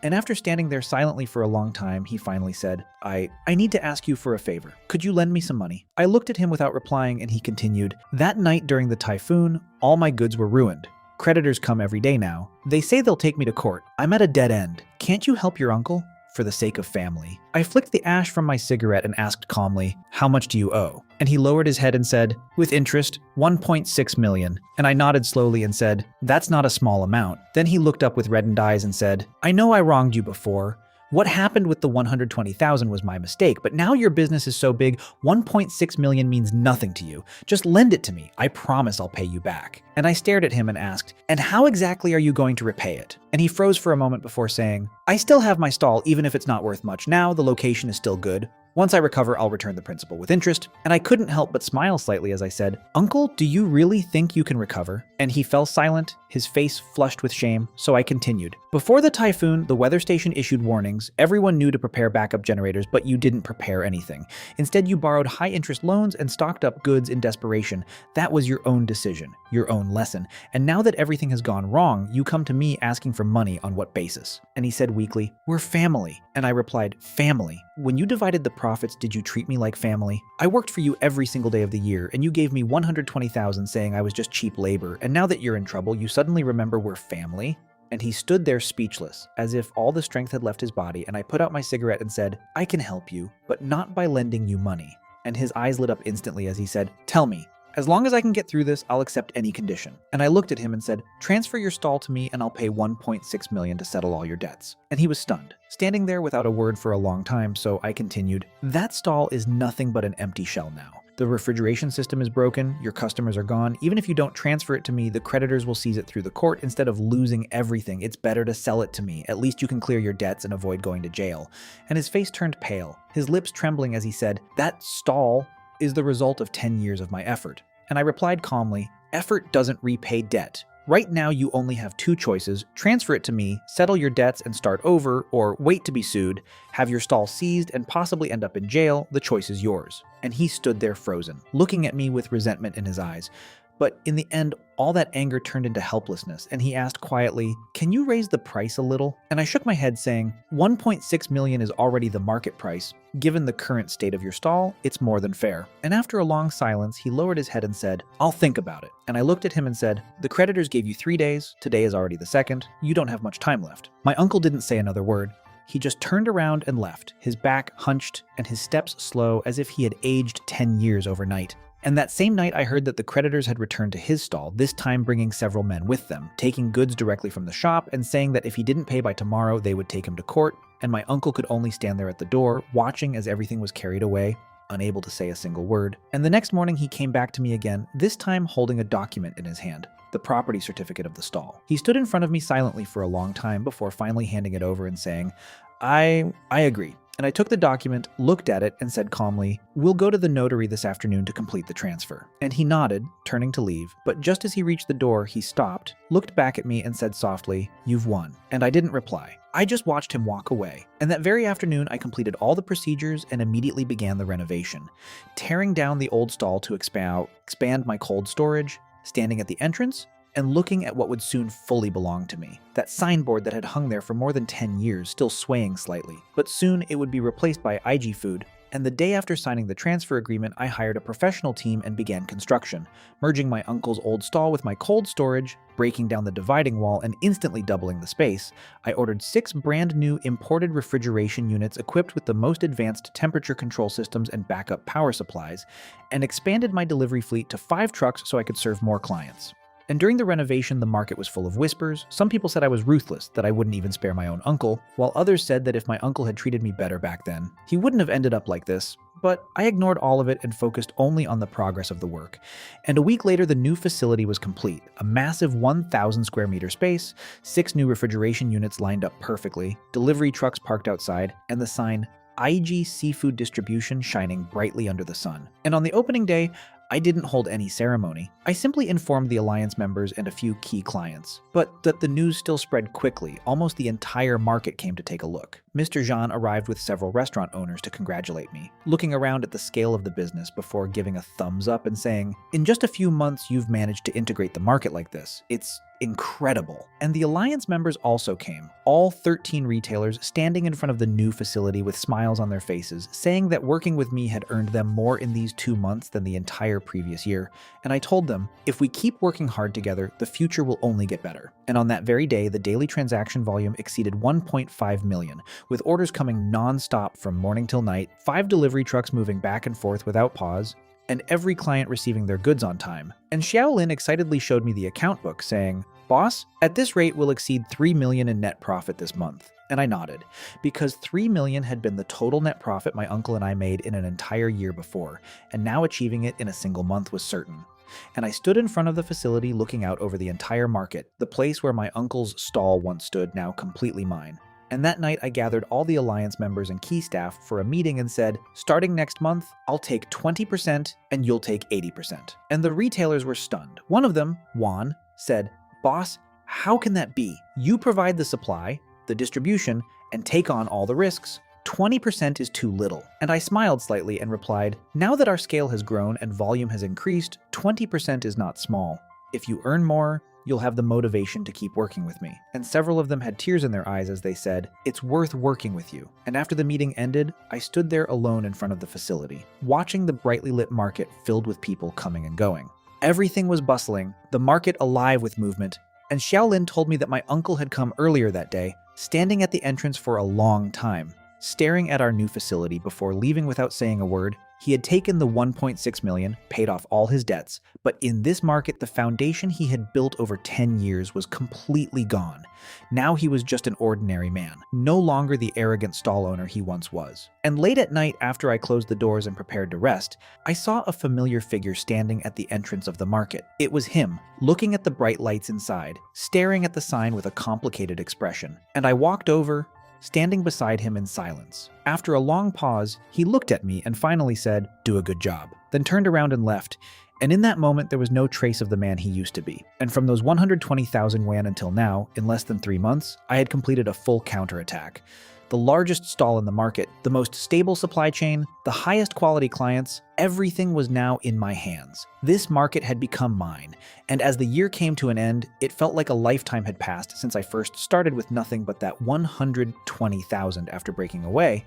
And after standing there silently for a long time, he finally said, I need to ask you for a favor. Could you lend me some money?" I looked at him without replying, and he continued, "That night during the typhoon, all my goods were ruined. Creditors come every day now. They say they'll take me to court. I'm at a dead end. Can't you help your uncle? For the sake of family." I flicked the ash from my cigarette and asked calmly, "How much do you owe?" And he lowered his head and said, "With interest, 1.6 million. And I nodded slowly and said, "That's not a small amount." Then he looked up with reddened eyes and said, "I know I wronged you before. What happened with the 120,000 was my mistake, but now your business is so big, 1.6 million means nothing to you. Just lend it to me. I promise I'll pay you back." And I stared at him and asked, "And how exactly are you going to repay it?" And he froze for a moment before saying, "I still have my stall, even if it's not worth much now. The location is still good. Once I recover, I'll return the principal with interest." And I couldn't help but smile slightly as I said, "Uncle, do you really think you can recover?" And he fell silent, his face flushed with shame, so I continued. "Before the typhoon, the weather station issued warnings. Everyone knew to prepare backup generators, but you didn't prepare anything. Instead, you borrowed high-interest loans and stocked up goods in desperation. That was your own decision, your own lesson. And now that everything has gone wrong, you come to me asking for money on what basis?" And he said weakly, "We're family." And I replied, "Family? When you divided the profits, did you treat me like family? I worked for you every single day of the year, and you gave me 120,000 saying I was just cheap labor, and now that you're in trouble, you suddenly remember we're family?" And he stood there speechless, as if all the strength had left his body, and I put out my cigarette and said, "I can help you, but not by lending you money." And his eyes lit up instantly as he said, "Tell me. As long as I can get through this, I'll accept any condition." And I looked at him and said, "Transfer your stall to me and I'll pay 1.6 million to settle all your debts." And he was stunned, standing there without a word for a long time, so I continued, "That stall is nothing but an empty shell now. The refrigeration system is broken, your customers are gone. Even if you don't transfer it to me, the creditors will seize it through the court instead of losing everything. It's better to sell it to me. At least you can clear your debts and avoid going to jail." And his face turned pale, his lips trembling as he said, "That stall is the result of 10 years of my effort." And I replied calmly, "Effort doesn't repay debt. Right now you only have 2 choices: transfer it to me, settle your debts and start over, or wait to be sued, have your stall seized and possibly end up in jail. The choice is yours." And he stood there frozen, looking at me with resentment in his eyes. But in the end, all that anger turned into helplessness, and he asked quietly, "Can you raise the price a little?" And I shook my head saying, 1.6 million is already the market price. Given the current state of your stall, it's more than fair." And after a long silence, he lowered his head and said, "I'll think about it." And I looked at him and said, "The creditors gave you 3 days. Today is already the 2nd. You don't have much time left." My uncle didn't say another word. He just turned around and left, his back hunched and his steps slow as if he had aged 10 years overnight. And that same night I heard that the creditors had returned to his stall, this time bringing several men with them, taking goods directly from the shop and saying that if he didn't pay by tomorrow, they would take him to court. and my uncle could only stand there at the door, watching as everything was carried away, unable to say a single word. And the next morning he came back to me again, this time holding a document in his hand, the property certificate of the stall. He stood in front of me silently for a long time before finally handing it over and saying, I agree. And I took the document, looked at it, and said calmly, "We'll go to the notary this afternoon to complete the transfer." And he nodded, turning to leave, but just as he reached the door, he stopped, looked back at me, and said softly, "You've won." And I didn't reply. I just watched him walk away. And that very afternoon, I completed all the procedures and immediately began the renovation, tearing down the old stall to expand my cold storage, standing at the entrance, and looking at what would soon fully belong to me. That signboard that had hung there for more than 10 years, still swaying slightly. But soon it would be replaced by IG Food, and the day after signing the transfer agreement, I hired a professional team and began construction, merging my uncle's old stall with my cold storage, breaking down the dividing wall and instantly doubling the space. I ordered 6 brand new imported refrigeration units equipped with the most advanced temperature control systems and backup power supplies, and expanded my delivery fleet to 5 trucks so I could serve more clients. And during the renovation, the market was full of whispers. Some people said I was ruthless, that I wouldn't even spare my own uncle, while others said that if my uncle had treated me better back then, he wouldn't have ended up like this. But I ignored all of it and focused only on the progress of the work. And a week later, the new facility was complete. A massive 1,000 square meter space, 6 new refrigeration units lined up perfectly, delivery trucks parked outside, and the sign, IG Seafood Distribution, shining brightly under the sun. And on the opening day, I didn't hold any ceremony. I simply informed the Alliance members and a few key clients. But that the news still spread quickly. Almost the entire market came to take a look. Mr. Jean arrived with several restaurant owners to congratulate me, looking around at the scale of the business before giving a thumbs up and saying, "In just a few months, you've managed to integrate the market like this. It's incredible." And the Alliance members also came, all 13 retailers standing in front of the new facility with smiles on their faces, saying that working with me had earned them more in these 2 months than the entire previous year. And I told them, if we keep working hard together, the future will only get better. And on that very day, the daily transaction volume exceeded 1.5 million, with orders coming non-stop from morning till night, 5 delivery trucks moving back and forth without pause, and every client receiving their goods on time. And Xiaolin excitedly showed me the account book, saying, "Boss, at this rate we'll exceed 3 million in net profit this month." And I nodded, because 3 million had been the total net profit my uncle and I made in an entire year before, and now achieving it in a single month was certain. And I stood in front of the facility looking out over the entire market, the place where my uncle's stall once stood, now completely mine. And that night I gathered all the Alliance members and key staff for a meeting and said, "Starting next month, I'll take 20% and you'll take 80%. And the retailers were stunned. One of them, Juan, said, "Boss, how can that be? You provide the supply, the distribution, and take on all the risks. 20% is too little." And I smiled slightly and replied, "Now that our scale has grown and volume has increased, 20% is not small. If you earn more, you'll have the motivation to keep working with me." And several of them had tears in their eyes as they said, "It's worth working with you." And after the meeting ended, I stood there alone in front of the facility, watching the brightly lit market filled with people coming and going. Everything was bustling, the market alive with movement, and Xiaolin told me that my uncle had come earlier that day, standing at the entrance for a long time, staring at our new facility before leaving without saying a word. He had taken the 1.6 million, paid off all his debts, but in this market, the foundation he had built over 10 years was completely gone. Now he was just an ordinary man, no longer the arrogant stall owner he once was. And late at night, after I closed the doors and prepared to rest, I saw a familiar figure standing at the entrance of the market. It was him, looking at the bright lights inside, staring at the sign with a complicated expression. And I walked over, standing beside him in silence. After a long pause, he looked at me and finally said, "Do a good job," then turned around and left. And in that moment, there was no trace of the man he used to be. And from those 120,000 yuan until now, in less than 3 months, I had completed a full counterattack. The largest stall in the market, the most stable supply chain, the highest quality clients, everything was now in my hands. This market had become mine, and as the year came to an end, it felt like a lifetime had passed since I first started with nothing but that 120,000 after breaking away.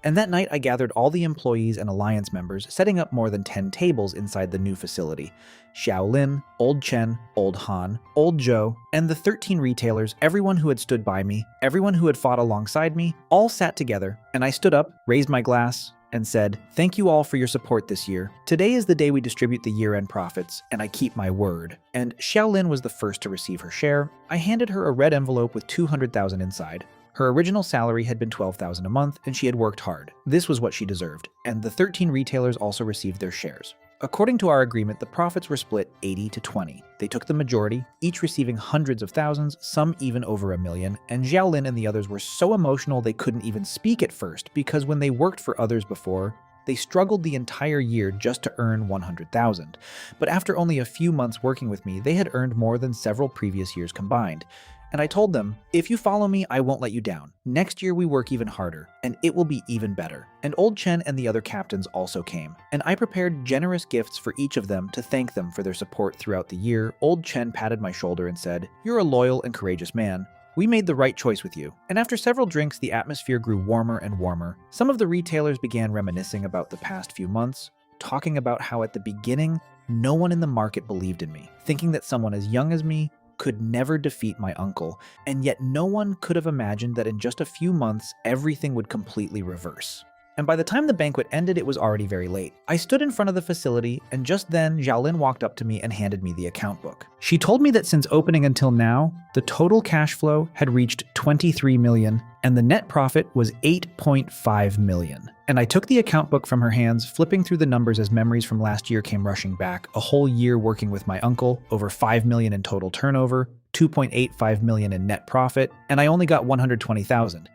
And that night I gathered all the employees and Alliance members, setting up more than 10 tables inside the new facility. Xiaolin, Old Chen, Old Han, Old Zhou, and the 13 retailers, everyone who had stood by me, everyone who had fought alongside me, all sat together, and I stood up, raised my glass, and said, "Thank you all for your support this year. Today is the day we distribute the year-end profits, and I keep my word." And Xiaolin was the first to receive her share. I handed her a red envelope with 200,000 inside. Her original salary had been $12,000 a month, and she had worked hard. This was what she deserved, and the 13 retailers also received their shares. According to our agreement, the profits were split 80 to 20. They took the majority, each receiving hundreds of thousands, some even over $1 million, and Xiaolin and the others were so emotional they couldn't even speak at first because when they worked for others before, they struggled the entire year just to earn 100,000. But after only a few months working with me, they had earned more than several previous years combined. And I told them, if you follow me, I won't let you down. Next year we work even harder, and it will be even better. And Old Chen and the other captains also came, and I prepared generous gifts for each of them to thank them for their support throughout the year. Old Chen patted my shoulder and said, "You're a loyal and courageous man. We made the right choice with you." And after several drinks, the atmosphere grew warmer and warmer. Some of the retailers began reminiscing about the past few months, talking about how at the beginning, no one in the market believed in me, thinking that someone as young as me could never defeat my uncle, and yet no one could have imagined that in just a few months, everything would completely reverse. And by the time the banquet ended, it was already very late. I stood in front of the facility, and just then, Xiaolin walked up to me and handed me the account book. She told me that since opening until now, the total cash flow had reached 23 million, and the net profit was 8.5 million. And I took the account book from her hands, flipping through the numbers as memories from last year came rushing back. A whole year working with my uncle, over 5 million in total turnover, 2.85 million in net profit, and I only got 120,000.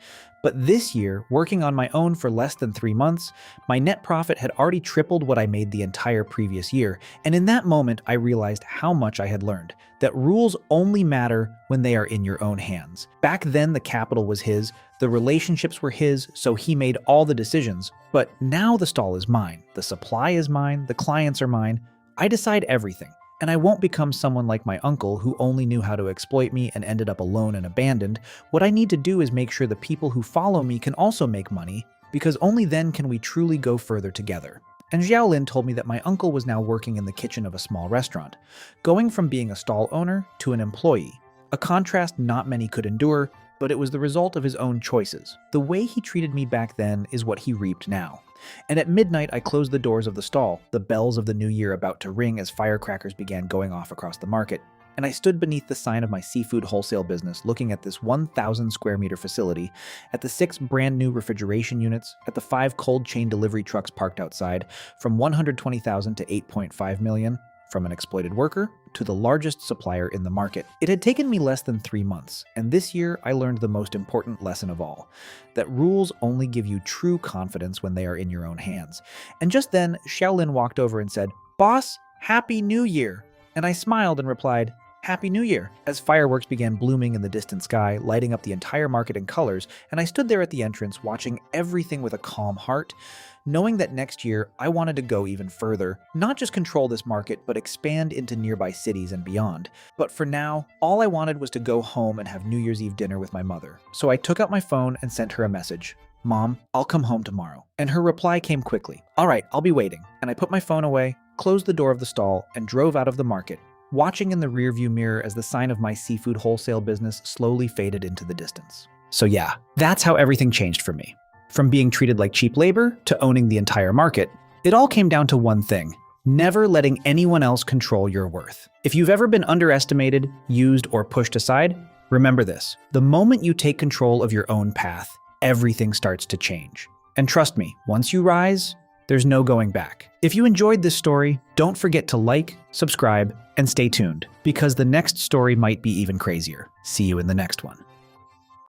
But this year, working on my own for less than 3 months, my net profit had already tripled what I made the entire previous year. And in that moment, I realized how much I had learned, that rules only matter when they are in your own hands. Back then, the capital was his, the relationships were his, so he made all the decisions. But now the stall is mine, the supply is mine, the clients are mine. I decide everything. And I won't become someone like my uncle who only knew how to exploit me and ended up alone and abandoned. What I need to do is make sure the people who follow me can also make money, because only then can we truly go further together. And Xiaolin told me that my uncle was now working in the kitchen of a small restaurant, going from being a stall owner to an employee. A contrast not many could endure, but it was the result of his own choices. The way he treated me back then is what he reaped now. And at midnight, I closed the doors of the stall, the bells of the new year about to ring as firecrackers began going off across the market, and I stood beneath the sign of my seafood wholesale business looking at this 1,000 square meter facility, at the 6 brand new refrigeration units, at the 5 cold chain delivery trucks parked outside, from 120,000 to 8.5 million, from an exploited worker to the largest supplier in the market. It had taken me less than 3 months, and this year I learned the most important lesson of all, that rules only give you true confidence when they are in your own hands. And just then, Xiaolin walked over and said, "Boss, Happy New Year!" And I smiled and replied, "Happy New Year," as fireworks began blooming in the distant sky, lighting up the entire market in colors, and I stood there at the entrance watching everything with a calm heart, knowing that next year I wanted to go even further, not just control this market, but expand into nearby cities and beyond. But for now, all I wanted was to go home and have New Year's Eve dinner with my mother. So I took out my phone and sent her a message. "Mom, I'll come home tomorrow." And her reply came quickly. "All right, I'll be waiting." And I put my phone away, closed the door of the stall, and drove out of the market, watching in the rearview mirror as the sign of my seafood wholesale business slowly faded into the distance. So yeah, that's how everything changed for me. From being treated like cheap labor to owning the entire market, it all came down to one thing: never letting anyone else control your worth. If you've ever been underestimated, used, or pushed aside, remember this: the moment you take control of your own path, everything starts to change. And trust me, once you rise, there's no going back. If you enjoyed this story, don't forget to like, subscribe, and stay tuned, because the next story might be even crazier. See you in the next one.